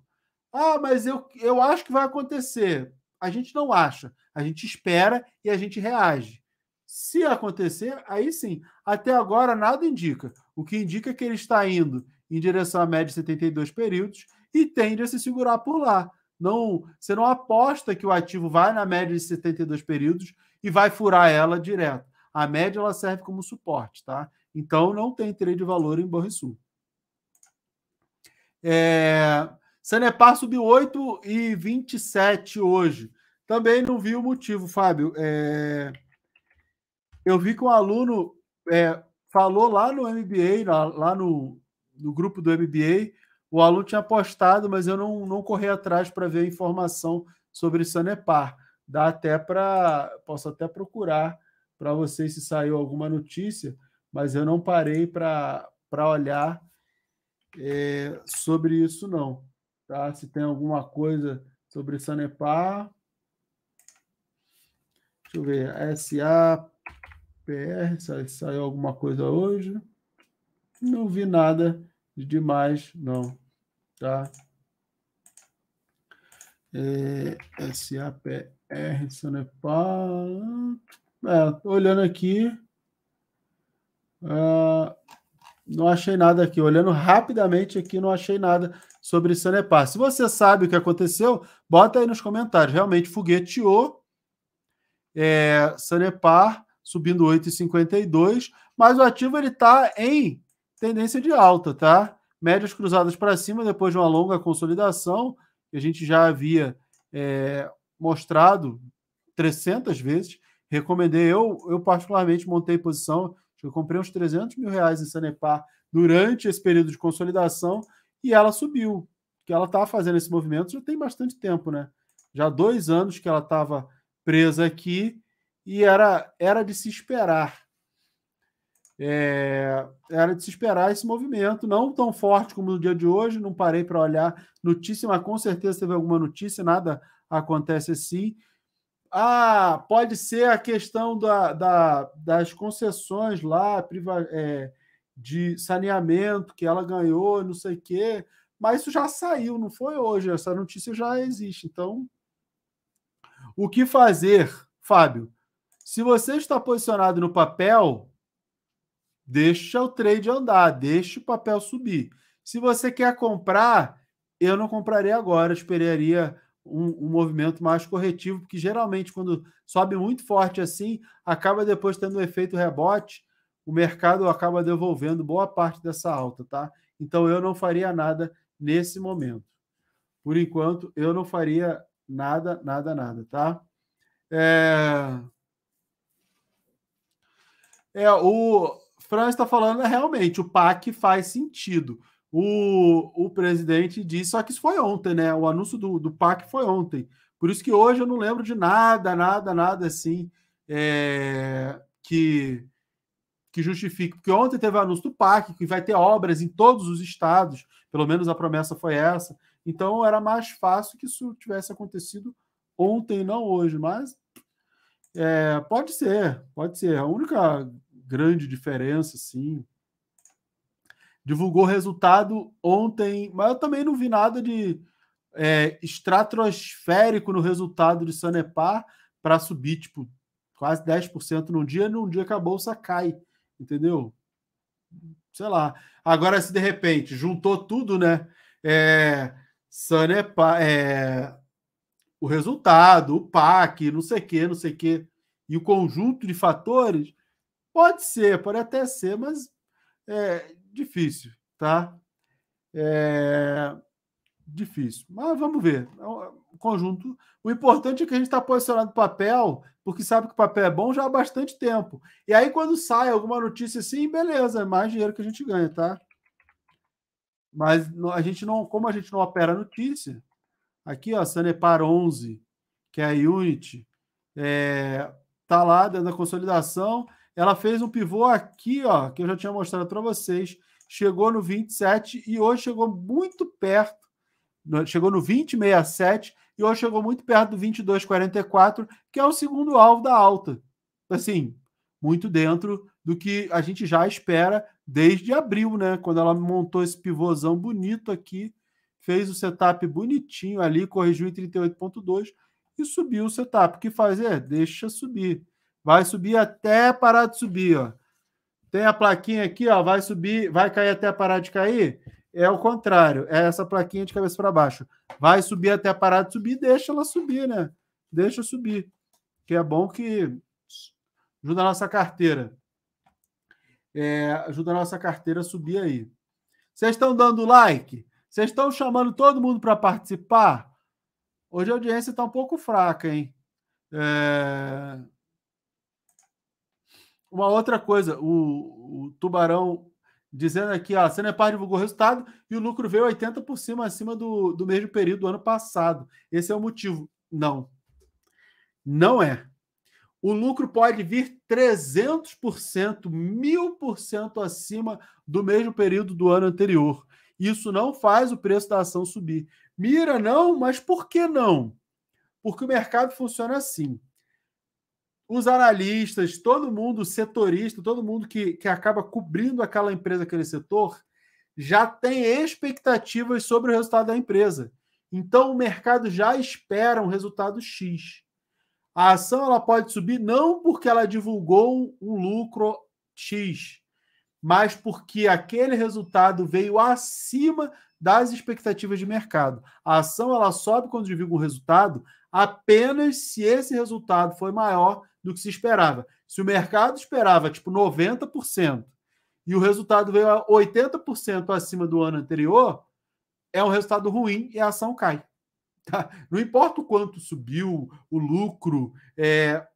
Ah, mas eu acho que vai acontecer. A gente não acha. A gente espera e a gente reage. Se acontecer, aí sim. Até agora, nada indica. O que indica é que ele está indo em direção à média de 72 períodos e tende a se segurar por lá. Não, você não aposta que o ativo vai na média de 72 períodos e vai furar ela direto. A média ela serve como suporte, tá? Então não tem trade de valor em Banrisul. Sanepar subiu 8,27 hoje. Também não vi o motivo, Fábio. Eu vi que um aluno falou lá no MBA, lá no grupo do MBA, o aluno tinha postado, mas eu não corri atrás para ver a informação sobre Sanepar. Posso até procurar para vocês se saiu alguma notícia, mas eu não parei para olhar sobre isso, não. Tá? Se tem alguma coisa sobre Sanepar. Deixa eu ver. SAPR, saiu alguma coisa hoje? Não vi nada de demais, não. Tá? SAPR, Sanepar. Olhando aqui. Não achei nada aqui. Olhando rapidamente aqui, não achei nada sobre Sanepar. Se você sabe o que aconteceu, bota aí nos comentários. Realmente fogueteou. Sanepar subindo 8,52, mas o ativo está em tendência de alta, tá? Médias cruzadas para cima depois de uma longa consolidação, que a gente já havia mostrado 300 vezes. Recomendei, eu particularmente montei posição, eu comprei uns 300 mil reais em Sanepar durante esse período de consolidação e ela subiu. Que ela está fazendo esse movimento já tem bastante tempo, né? Já há 2 anos que ela estava presa aqui e era de se esperar. Era de se esperar esse movimento, não tão forte como no dia de hoje, não parei para olhar notícia, mas com certeza teve alguma notícia, nada acontece assim. Pode ser a questão das concessões lá, de saneamento que ela ganhou, não sei o quê, mas isso já saiu, não foi hoje, essa notícia já existe. Então, o que fazer, Fábio? Se você está posicionado no papel, deixa o trade andar, deixa o papel subir. Se você quer comprar, eu não compraria agora, esperaria um movimento mais corretivo, porque geralmente quando sobe muito forte assim, acaba depois tendo um efeito rebote, o mercado acaba devolvendo boa parte dessa alta, tá? Então eu não faria nada nesse momento. Por enquanto, eu não faria nada, tá? O Franz está falando realmente, o PAC faz sentido. O presidente disse, só que isso foi ontem, né? O anúncio do PAC foi ontem. Por isso que hoje eu não lembro de nada assim que justifique. Porque ontem teve o anúncio do PAC, que vai ter obras em todos os estados, pelo menos a promessa foi essa. Então era mais fácil que isso tivesse acontecido ontem, não hoje, mas pode ser. A única grande diferença, sim. Divulgou resultado ontem, mas eu também não vi nada de estratosférico no resultado de Sanepar para subir, tipo, quase 10% num dia que a bolsa cai, entendeu? Sei lá. Agora, se de repente juntou tudo, né? Sanepar, o resultado, o PAC, não sei o quê, e o conjunto de fatores, pode até ser, mas difícil, tá? Difícil. Mas vamos ver. O conjunto. O importante é que a gente está posicionado no papel, porque sabe que o papel é bom já há bastante tempo. E aí, quando sai alguma notícia assim, beleza, é mais dinheiro que a gente ganha, tá? Mas a gente não, como a gente não opera notícia, aqui, ó, Sanepar 11, que é a Unity, tá lá dentro da consolidação. Ela fez um pivô aqui, ó, que eu já tinha mostrado para vocês. Chegou no 27 e hoje chegou muito perto. Chegou no 20,67 e hoje chegou muito perto do 22,44, que é o segundo alvo da alta. Assim, muito dentro do que a gente já espera desde abril, né? Quando ela montou esse pivôzão bonito aqui, fez o setup bonitinho ali, corrigiu em 38,2 e subiu o setup. O que fazer? Deixa subir. Vai subir até parar de subir, ó. Tem a plaquinha aqui, ó, vai subir, vai cair até parar de cair. é o contrário, é essa plaquinha de cabeça para baixo. Vai subir até parar de subir, deixa ela subir, né? Deixa subir, que é bom que ajuda a nossa carteira. Ajuda a nossa carteira a subir aí. Vocês estão dando like? Vocês estão chamando todo mundo para participar? Hoje a audiência está um pouco fraca, hein? Uma outra coisa, o Tubarão dizendo aqui, a Sanepar divulgou o resultado e o lucro veio 80% acima do mesmo período do ano passado. Esse é o motivo. Não. Não é. O lucro pode vir 300%, 1000% acima do mesmo período do ano anterior. Isso não faz o preço da ação subir. Mira, não, mas por que não? Porque o mercado funciona assim. Os analistas, todo mundo setorista, todo mundo que acaba cobrindo aquela empresa, aquele setor, já tem expectativas sobre o resultado da empresa. Então, o mercado já espera um resultado X. A ação ela pode subir não porque ela divulgou um lucro X, mas porque aquele resultado veio acima das expectativas de mercado. A ação ela sobe quando divulga um resultado apenas se esse resultado foi maior do que se esperava. Se o mercado esperava tipo 90% e o resultado veio a 80% acima do ano anterior, é um resultado ruim e a ação cai. Tá? Não importa o quanto subiu o lucro,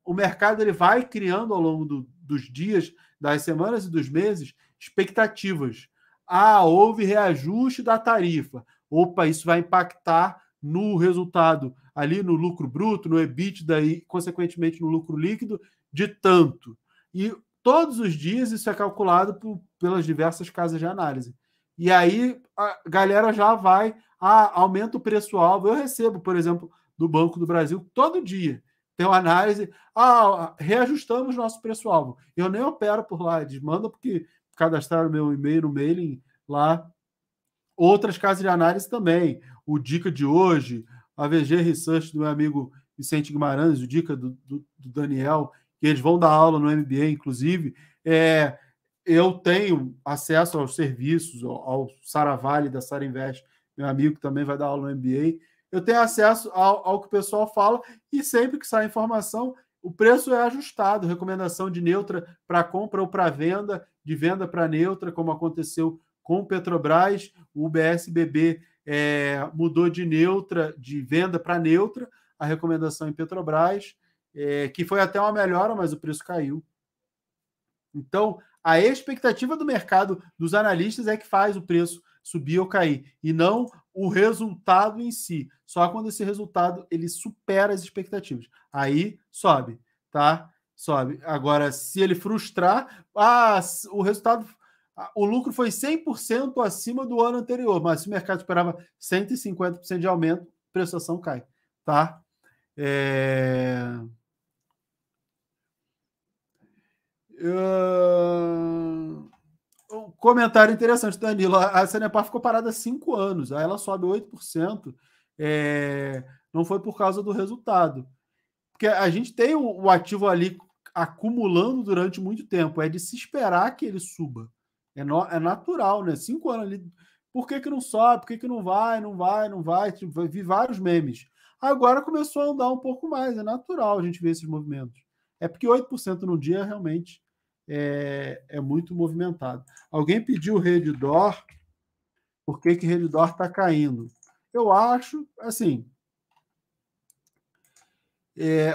o mercado ele vai criando ao longo dos dias, das semanas e dos meses expectativas. Houve reajuste da tarifa. Opa, isso vai impactar no resultado ali no lucro bruto, no EBITDA e, consequentemente, no lucro líquido de tanto. E todos os dias isso é calculado pelas diversas casas de análise. E aí a galera já vai, aumenta o preço-alvo. Eu recebo, por exemplo, do Banco do Brasil todo dia. Tem uma análise, reajustamos nosso preço-alvo. Eu nem opero por lá, eles mandam porque cadastraram meu e-mail no mailing lá. Outras casas de análise também. O Dica de hoje, a VG Research do meu amigo Vicente Guimarães, o Dica do Daniel, que eles vão dar aula no MBA, inclusive. Eu tenho acesso aos serviços, ao Saravale da Sara Invest, meu amigo que também vai dar aula no MBA. Eu tenho acesso ao que o pessoal fala e sempre que sai informação, o preço é ajustado, recomendação de neutra para compra ou para venda, de venda para neutra, como aconteceu com o Petrobras. O BSBB mudou de neutra, de venda para neutra, a recomendação em Petrobras, que foi até uma melhora, mas o preço caiu. Então, a expectativa do mercado, dos analistas, é que faz o preço subir ou cair, e não o resultado em si. Só quando esse resultado ele supera as expectativas. Aí sobe, tá? Sobe. Agora, se ele frustrar, o resultado, o lucro foi 100% acima do ano anterior, mas se o mercado esperava 150% de aumento, a preço da ação cai, tá? Um comentário interessante, Danilo. A Sanepar ficou parada há 5 anos, aí ela sobe 8%. Não foi por causa do resultado. Porque a gente tem o ativo ali acumulando durante muito tempo. É de se esperar que ele suba. É natural, né? 5 anos ali. Por que não sobe? Por que não vai? Não vai, não vai? Tipo, vi vários memes. Agora começou a andar um pouco mais. É natural a gente ver esses movimentos. É porque 8% no dia realmente é muito movimentado. Alguém pediu Redditor. Por que Redditor está caindo? Eu acho, assim,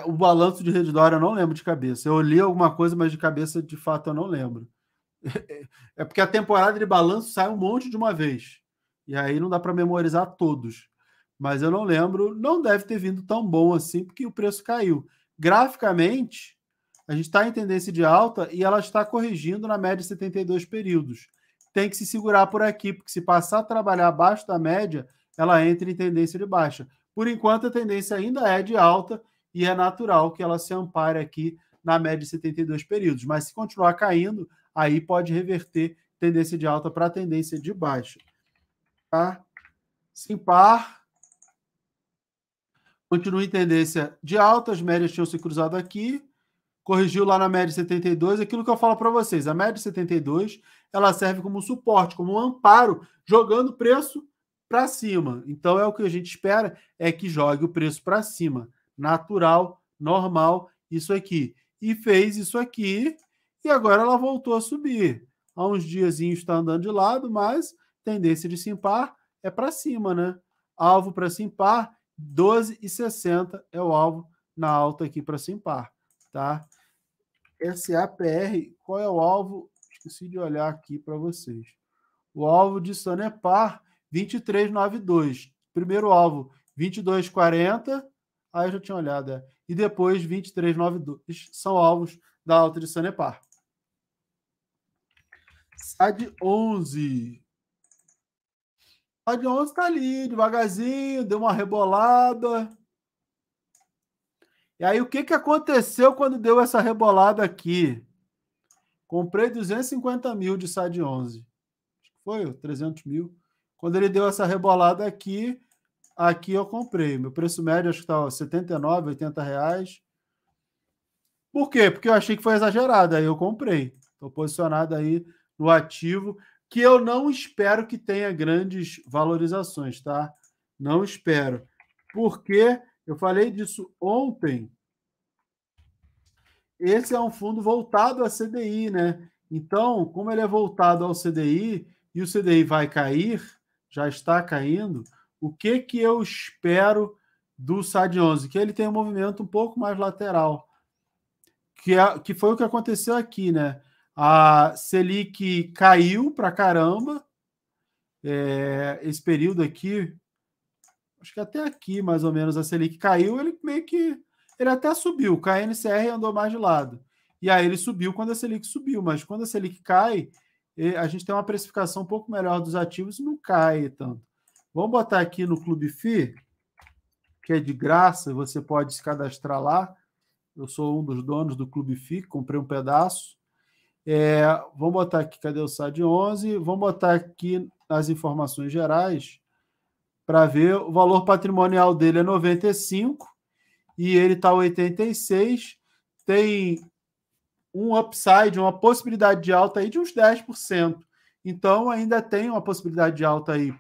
o balanço de Redditor eu não lembro de cabeça. Eu li alguma coisa, mas de cabeça, de fato, eu não lembro. É porque a temporada de balanço sai um monte de uma vez. E aí não dá para memorizar todos. Mas eu não lembro, não deve ter vindo tão bom assim, porque o preço caiu. Graficamente, a gente está em tendência de alta e ela está corrigindo na média de 72 períodos. Tem que se segurar por aqui, porque se passar a trabalhar abaixo da média, ela entra em tendência de baixa. Por enquanto, a tendência ainda é de alta e é natural que ela se ampare aqui na média de 72 períodos. Mas se continuar caindo, aí pode reverter tendência de alta para tendência de baixa. Tá? Simpar continua em tendência de alta, as médias tinham se cruzado aqui, corrigiu lá na média de 72, aquilo que eu falo para vocês, a média de 72, ela serve como suporte, como um amparo, jogando o preço para cima. Então é o que a gente espera, é que jogue o preço para cima, natural, normal, isso aqui. E fez isso aqui, e agora ela voltou a subir. Há uns diazinhos está andando de lado, mas tendência de Simpar é para cima, né? Alvo para Simpar, 12,60 é o alvo na alta aqui para Simpar, tá? SAPR, qual é o alvo? Esqueci de olhar aqui para vocês. O alvo de Sanepar, 23,92. Primeiro alvo, 22,40. Aí eu já tinha olhado, é. E depois 23,92 são alvos da alta de Sanepar. SAD 11. SAD 11 está ali, devagarzinho, deu uma rebolada. E aí, o que aconteceu quando deu essa rebolada aqui? Comprei 250 mil de SAD 11. Foi 300 mil. Quando ele deu essa rebolada aqui, aqui eu comprei. Meu preço médio acho que está R$ 79, 80 reais. Por quê? Porque eu achei que foi exagerado. Aí eu comprei. Estou posicionado aí no ativo, que eu não espero que tenha grandes valorizações, tá? Não espero. Porque eu falei disso ontem. Esse é um fundo voltado a CDI, né? Então, como ele é voltado ao CDI e o CDI vai cair, já está caindo, o que eu espero do SAD 11? Que ele tem um movimento um pouco mais lateral, que foi o que aconteceu aqui, né? A Selic caiu para caramba, esse período aqui, acho que até aqui, mais ou menos, a Selic caiu, ele meio que... Ele até subiu, o KNCR andou mais de lado. E aí ele subiu quando a Selic subiu, mas quando a Selic cai, a gente tem uma precificação um pouco melhor dos ativos e não cai tanto. Vamos botar aqui no Clube FI, que é de graça, você pode se cadastrar lá. Eu sou um dos donos do Clube FI, comprei um pedaço. Vamos botar aqui, cadê o SAD 11? Vamos botar aqui as informações gerais para ver. O valor patrimonial dele é 95 e ele está 86. Tem um upside, uma possibilidade de alta aí de uns 10%. Então, ainda tem uma possibilidade de alta aí.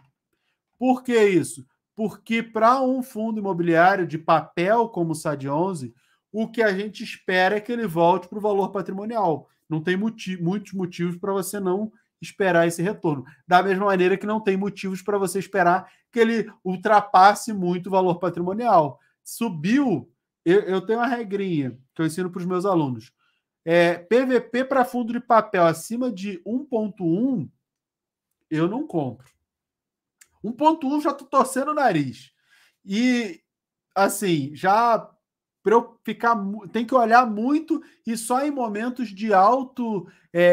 Por que isso? Porque para um fundo imobiliário de papel como o SAD 11, o que a gente espera é que ele volte para o valor patrimonial. Não tem muitos motivos para você não esperar esse retorno. Da mesma maneira que não tem motivos para você esperar que ele ultrapasse muito o valor patrimonial. Subiu, eu tenho uma regrinha que eu ensino para os meus alunos. PVP para fundo de papel acima de 1,1, eu não compro. 1,1 já estou torcendo o nariz. E, assim, já para eu ficar... Tem que olhar muito e só em momentos de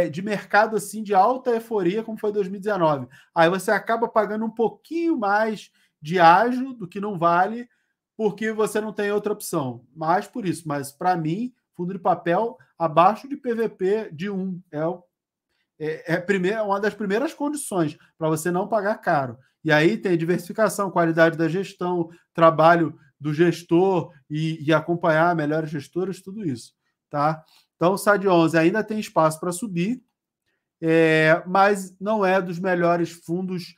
de mercado, assim, de alta euforia, como foi 2019. Aí você acaba pagando um pouquinho mais de ágio do que não vale, porque você não tem outra opção. Mais por isso. Mas, para mim, fundo de papel abaixo de PVP de 1 é uma das primeiras condições para você não pagar caro. E aí tem diversificação, qualidade da gestão, trabalho do gestor e acompanhar melhores gestoras, tudo isso, tá? Então, o SAD 11 ainda tem espaço para subir, mas não é dos melhores fundos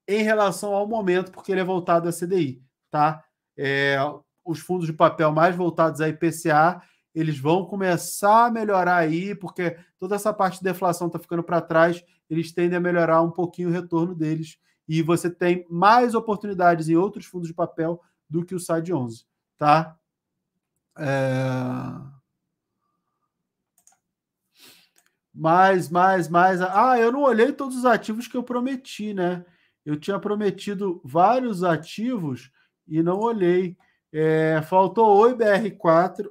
em relação ao momento, porque ele é voltado a CDI, tá? Os fundos de papel mais voltados a IPCA, eles vão começar a melhorar aí, porque toda essa parte de deflação está ficando para trás, eles tendem a melhorar um pouquinho o retorno deles, e você tem mais oportunidades em outros fundos de papel do que o SAD 11, tá? Mais. Eu não olhei todos os ativos que eu prometi, né? Eu tinha prometido vários ativos e não olhei. Faltou o IBR4,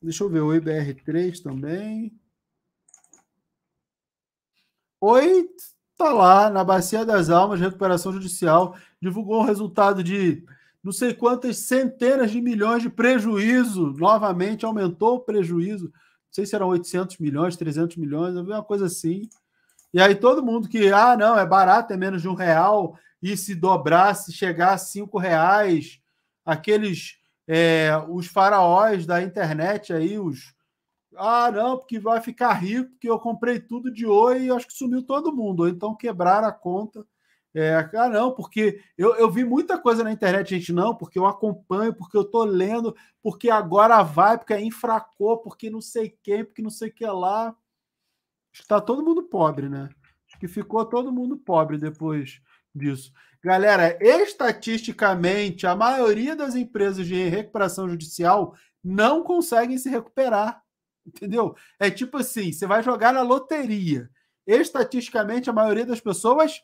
deixa eu ver, o IBR3 também. Oi, tá lá na Bacia das Almas, recuperação judicial, divulgou um resultado de não sei quantas centenas de milhões de prejuízo, novamente aumentou o prejuízo, não sei se eram 800 milhões, 300 milhões, uma coisa assim. E aí todo mundo que, não, é barato, é menos de R$1, e se dobrar, se chegar a R$5, aqueles os faraós da internet aí, não, porque vai ficar rico, porque eu comprei tudo de Oi e acho que sumiu todo mundo, ou então quebraram a conta. Não, porque eu vi muita coisa na internet, gente, não, porque eu acompanho, porque eu tô lendo, porque agora vai, porque infracou, porque não sei quem, porque não sei o que lá. Acho que está todo mundo pobre, né? Acho que ficou todo mundo pobre depois disso. Galera, estatisticamente, a maioria das empresas de recuperação judicial não conseguem se recuperar. Entendeu? É tipo assim, você vai jogar na loteria. Estatisticamente, a maioria das pessoas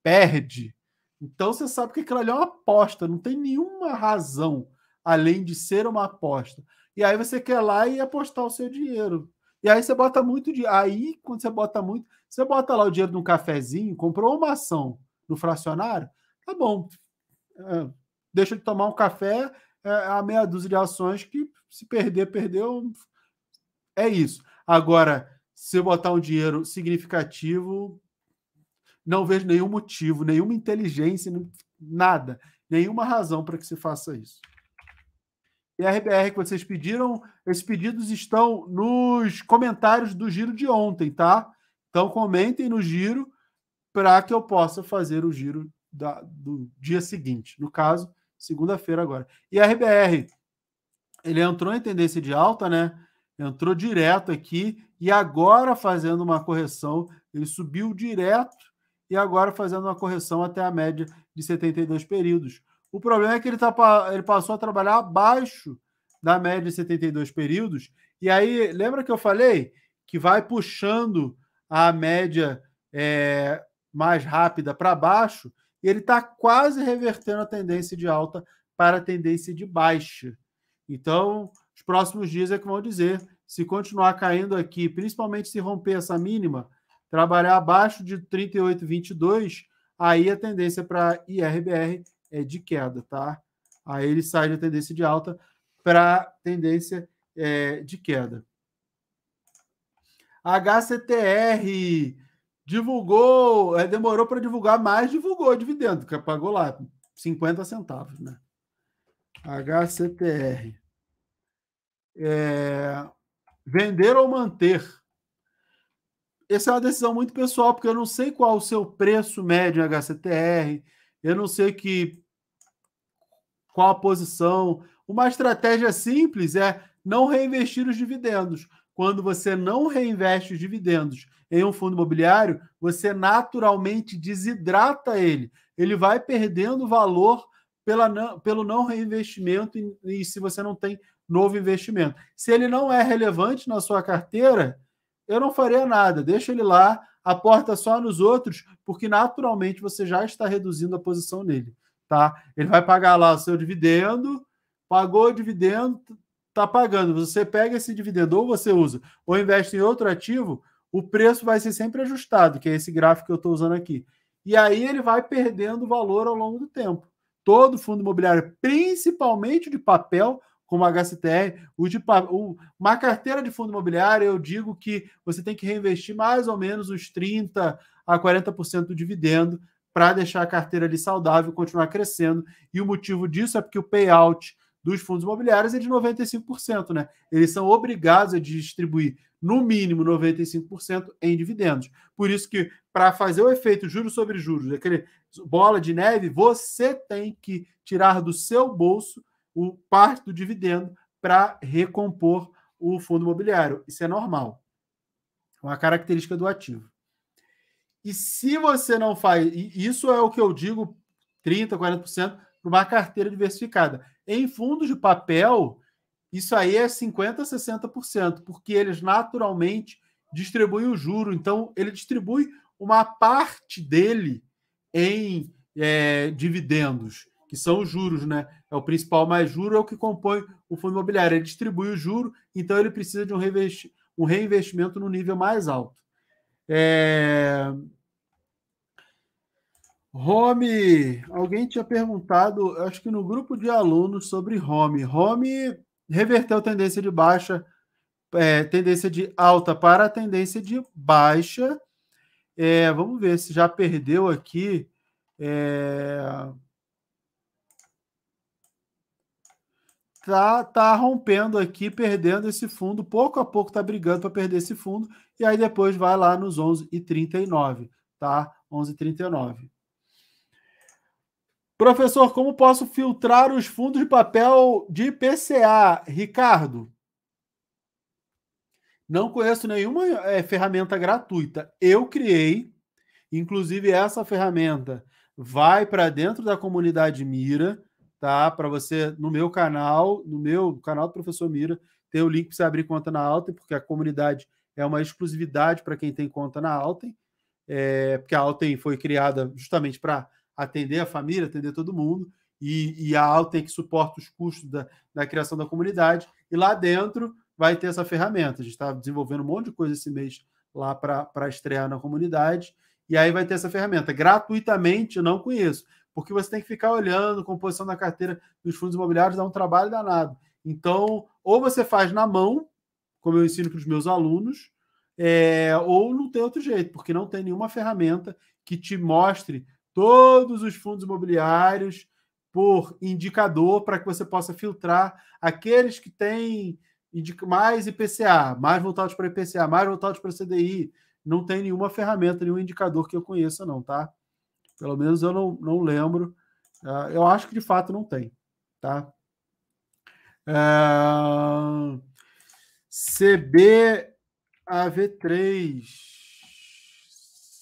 perde. Então você sabe que aquilo ali é uma aposta, não tem nenhuma razão além de ser uma aposta. E aí você quer lá e apostar o seu dinheiro. E aí você bota muito dinheiro. Aí, quando você bota muito, você bota lá o dinheiro num cafezinho, comprou uma ação no fracionário, tá bom. Deixa de tomar um café, a meia dúzia de ações que se perder, perdeu. É isso. Agora, se eu botar um dinheiro significativo, não vejo nenhum motivo, nenhuma inteligência, nada, nenhuma razão para que se faça isso. E a RBR que vocês pediram, esses pedidos estão nos comentários do giro de ontem, tá? Então comentem no giro para que eu possa fazer o giro do dia seguinte. No caso, segunda-feira agora. E a RBR, ele entrou em tendência de alta, né? Entrou direto aqui e agora fazendo uma correção, ele subiu direto e agora fazendo uma correção até a média de 72 períodos. O problema é que ele passou a trabalhar abaixo da média de 72 períodos, e aí, lembra que eu falei que vai puxando a média mais rápida para baixo, e ele está quase revertendo a tendência de alta para a tendência de baixa. Então, os próximos dias é que vão dizer, se continuar caindo aqui, principalmente se romper essa mínima, trabalhar abaixo de 38,22, aí a tendência para IRBR é de queda, tá? Aí ele sai da tendência de alta para tendência de queda. HCTR divulgou, demorou para divulgar, mas divulgou dividendo, que pagou lá 50 centavos, né? HCTR. Vender ou manter? Essa é uma decisão muito pessoal, porque eu não sei qual o seu preço médio em HCTR, eu não sei qual a posição. Uma estratégia simples é não reinvestir os dividendos. Quando você não reinveste os dividendos em um fundo imobiliário, você naturalmente desidrata ele. Ele vai perdendo valor pelo não reinvestimento e se você não tem novo investimento. Se ele não é relevante na sua carteira, eu não faria nada. Deixa ele lá, aporta só nos outros, porque naturalmente você já está reduzindo a posição nele. Tá? Ele vai pagar lá o seu dividendo, pagou o dividendo, está pagando. Você pega esse dividendo, ou você usa, ou investe em outro ativo, o preço vai ser sempre ajustado, que é esse gráfico que eu estou usando aqui. E aí ele vai perdendo valor ao longo do tempo. Todo fundo imobiliário, principalmente de papel, como a HCTR, uma carteira de fundo imobiliário, eu digo que você tem que reinvestir mais ou menos os 30% a 40% do dividendo para deixar a carteira ali saudável e continuar crescendo. E o motivo disso é porque o payout dos fundos imobiliários é de 95%, né? Eles são obrigados a distribuir no mínimo 95% em dividendos. Por isso que, para fazer o efeito juros sobre juros, aquele bola de neve, você tem que tirar do seu bolso parte do dividendo para recompor o fundo imobiliário. Isso é normal. É uma característica do ativo. E se você não faz, isso é o que eu digo, 30%, 40% para uma carteira diversificada. Em fundos de papel, isso aí é 50%, 60%, porque eles naturalmente distribuem o juro. Então, ele distribui uma parte dele em dividendos, que são os juros, né? É o principal mais juro, é o que compõe o fundo imobiliário. Ele distribui o juro, então ele precisa de um reinvestimento no nível mais alto. Home, alguém tinha perguntado, acho que no grupo de alunos, sobre Home. Home reverteu tendência de baixa, tendência de alta para a tendência de baixa. Vamos ver se já perdeu aqui. tá rompendo aqui, perdendo esse fundo, pouco a pouco tá brigando para perder esse fundo, e aí depois vai lá nos 11,39, tá? 11,39. Professor, como posso filtrar os fundos de papel de IPCA? Ricardo, não conheço nenhuma ferramenta gratuita. Eu criei, inclusive essa ferramenta vai para dentro da comunidade Mira, tá? Para você, no meu canal do Professor Mira, tem o link para você abrir conta na Alten, porque a comunidade é uma exclusividade para quem tem conta na Alten, porque a Alten foi criada justamente para atender a família, atender todo mundo, e a Alten que suporta os custos da criação da comunidade, e lá dentro vai ter essa ferramenta. A gente está desenvolvendo um monte de coisa esse mês lá para estrear na comunidade, e aí vai ter essa ferramenta. Gratuitamente, eu não conheço, porque você tem que ficar olhando composição da carteira dos fundos imobiliários, dá um trabalho danado. Então, ou você faz na mão, como eu ensino para os meus alunos, ou não tem outro jeito, porque não tem nenhuma ferramenta que te mostre todos os fundos imobiliários por indicador para que você possa filtrar aqueles que têm mais IPCA, mais voltados para IPCA, mais voltados para CDI. Não tem nenhuma ferramenta, nenhum indicador que eu conheça, não, tá? Pelo menos eu não lembro. Eu acho que de fato não tem, tá? CBAV3.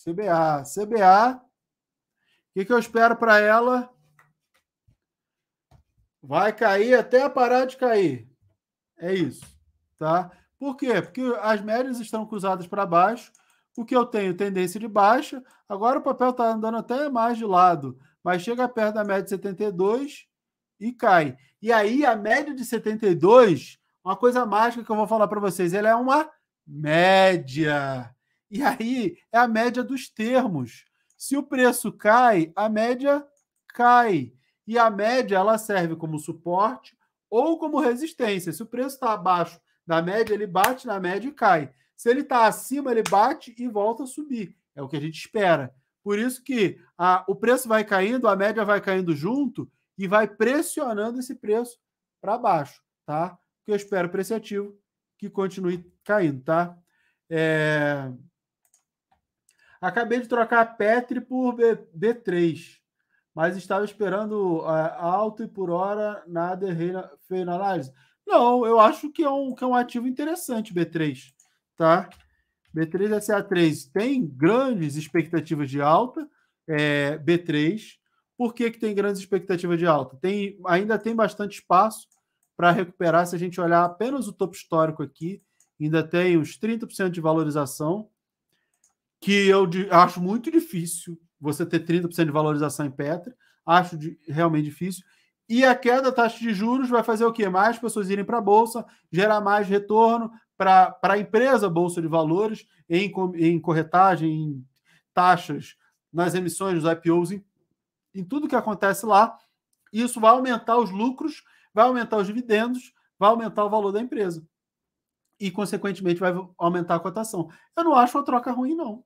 CBA. O que eu espero para ela? Vai cair até parar de cair. É isso, tá? Por quê? Porque as médias estão cruzadas para baixo, o que eu tenho tendência de baixa. Agora o papel está andando até mais de lado, mas chega perto da média de 72 e cai. E aí a média de 72, uma coisa mágica que eu vou falar para vocês, ela é uma média. E aí é a média dos termos. Se o preço cai, a média cai. E a média ela serve como suporte ou como resistência. Se o preço está abaixo da média, ele bate na média e cai. Se ele está acima, ele bate e volta a subir. É o que a gente espera. Por isso que o preço vai caindo, a média vai caindo junto e vai pressionando esse preço para baixo, tá? O que eu espero para esse ativo que continue caindo, tá? Acabei de trocar a Petri por B3, mas estava esperando alto e por hora nada feio na análise. Não, eu acho que é um ativo interessante, B3, tá? B3 SA3 tem grandes expectativas de alta, B3. Por que tem grandes expectativas de alta? Ainda tem bastante espaço para recuperar. Se a gente olhar apenas o topo histórico aqui, ainda tem uns 30% de valorização, que eu acho muito difícil você ter 30% de valorização em Petri. Acho realmente difícil. E a queda da taxa de juros vai fazer o quê? Mais pessoas irem para a Bolsa, gerar mais retorno para a empresa Bolsa de Valores, em corretagem, em taxas, nas emissões, nos IPOs, em tudo que acontece lá. Isso vai aumentar os lucros, vai aumentar os dividendos, vai aumentar o valor da empresa. E, consequentemente, vai aumentar a cotação. Eu não acho uma troca ruim, não.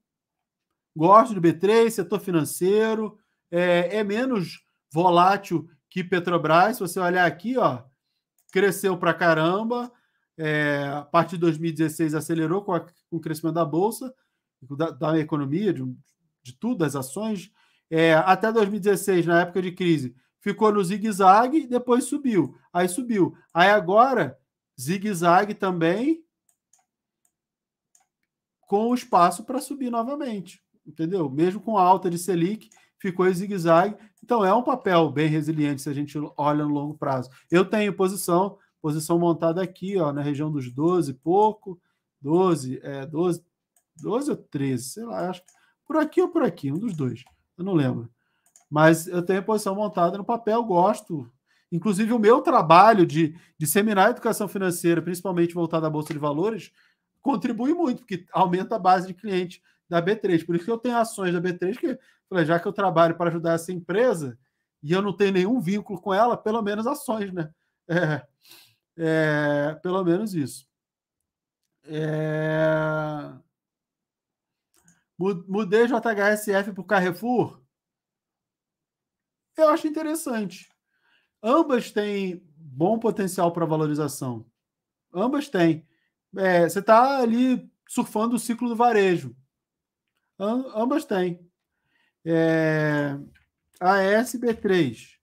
Gosto de B3, setor financeiro, é menos volátil que Petrobras. Se você olhar aqui, ó, cresceu para caramba, a partir de 2016 acelerou com o crescimento da Bolsa, da economia, de tudo, das ações. Até 2016, na época de crise, ficou no zigue-zague, depois subiu. Aí subiu. Aí agora, zigue-zague também, com espaço para subir novamente. Entendeu? Mesmo com a alta de Selic, ficou em zigue-zague. Então, é um papel bem resiliente se a gente olha no longo prazo. Eu tenho posição montada aqui, ó, na região dos 12 e pouco, 12 ou 13, sei lá, acho que por aqui ou por aqui, um dos dois, eu não lembro. Mas eu tenho a posição montada no papel, gosto. Inclusive, o meu trabalho de disseminar a educação financeira, principalmente voltada à Bolsa de Valores, contribui muito, porque aumenta a base de cliente da B3. Por isso que eu tenho ações da B3, que já que eu trabalho para ajudar essa empresa e eu não tenho nenhum vínculo com ela, pelo menos ações, né? Pelo menos isso. Mudei JHSF para o Carrefour. Eu acho interessante. Ambas têm bom potencial para valorização. Ambas têm. Você está ali surfando o ciclo do varejo. Ambas têm. A SB3.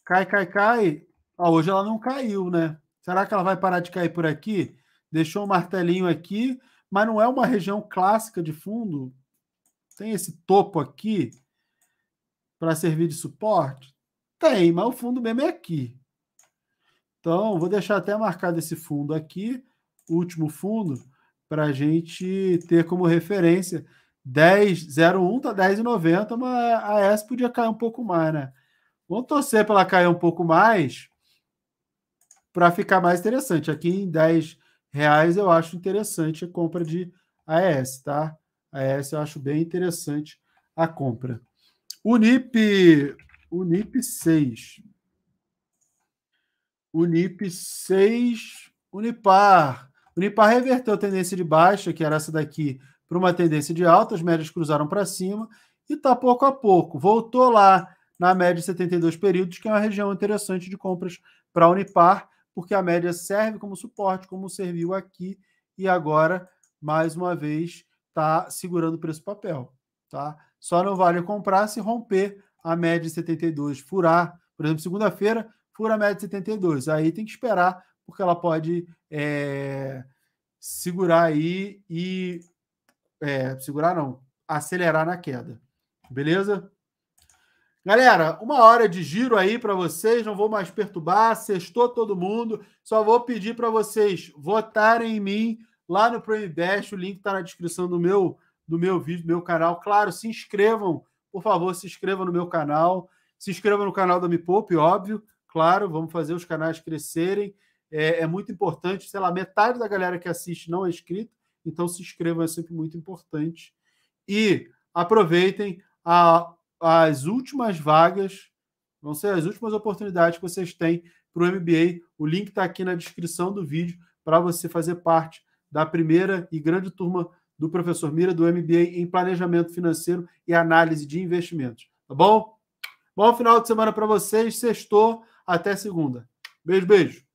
Cai. Hoje ela não caiu, né? Será que ela vai parar de cair por aqui? Deixou um martelinho aqui, mas não é uma região clássica de fundo. Tem esse topo aqui para servir de suporte? Tem, mas o fundo mesmo é aqui. Então, vou deixar até marcado esse fundo aqui, o último fundo, para a gente ter como referência 10,01 está 10,90, mas a S podia cair um pouco mais, né? Vamos torcer para ela cair um pouco mais para ficar mais interessante. Aqui em R$10 eu acho interessante a compra de AES, tá? AES eu acho bem interessante a compra. Unip 6. Unip 6. Unipar reverteu a tendência de baixa, que era essa daqui, para uma tendência de alta, as médias cruzaram para cima e está pouco a pouco. Voltou lá na média de 72 períodos, que é uma região interessante de compras para a Unipar, porque a média serve como suporte, como serviu aqui, e agora, mais uma vez, está segurando o preço do papel. Tá? Só não vale comprar se romper a média de 72, furar, por exemplo, segunda-feira, fura a média de 72. Aí tem que esperar, porque ela pode segurar aí e... segurar não, acelerar na queda. Beleza? Galera, 1 hora de giro aí para vocês, não vou mais perturbar, sextou todo mundo, só vou pedir para vocês votarem em mim lá no Prêmio Invest, o link está na descrição do meu vídeo, do meu canal. Claro, se inscrevam, por favor, se inscrevam no meu canal, se inscrevam no canal da Me Poupe, óbvio, claro, vamos fazer os canais crescerem, é muito importante, sei lá, metade da galera que assiste não é inscrito, então se inscrevam, é sempre muito importante. E aproveitem as últimas vagas, vão ser as últimas oportunidades que vocês têm para o MBA. O link está aqui na descrição do vídeo para você fazer parte da primeira e grande turma do Professor Mira, do MBA em Planejamento Financeiro e Análise de Investimentos. Tá bom? Bom final de semana para vocês. Sextou. Até segunda. Beijo, beijo.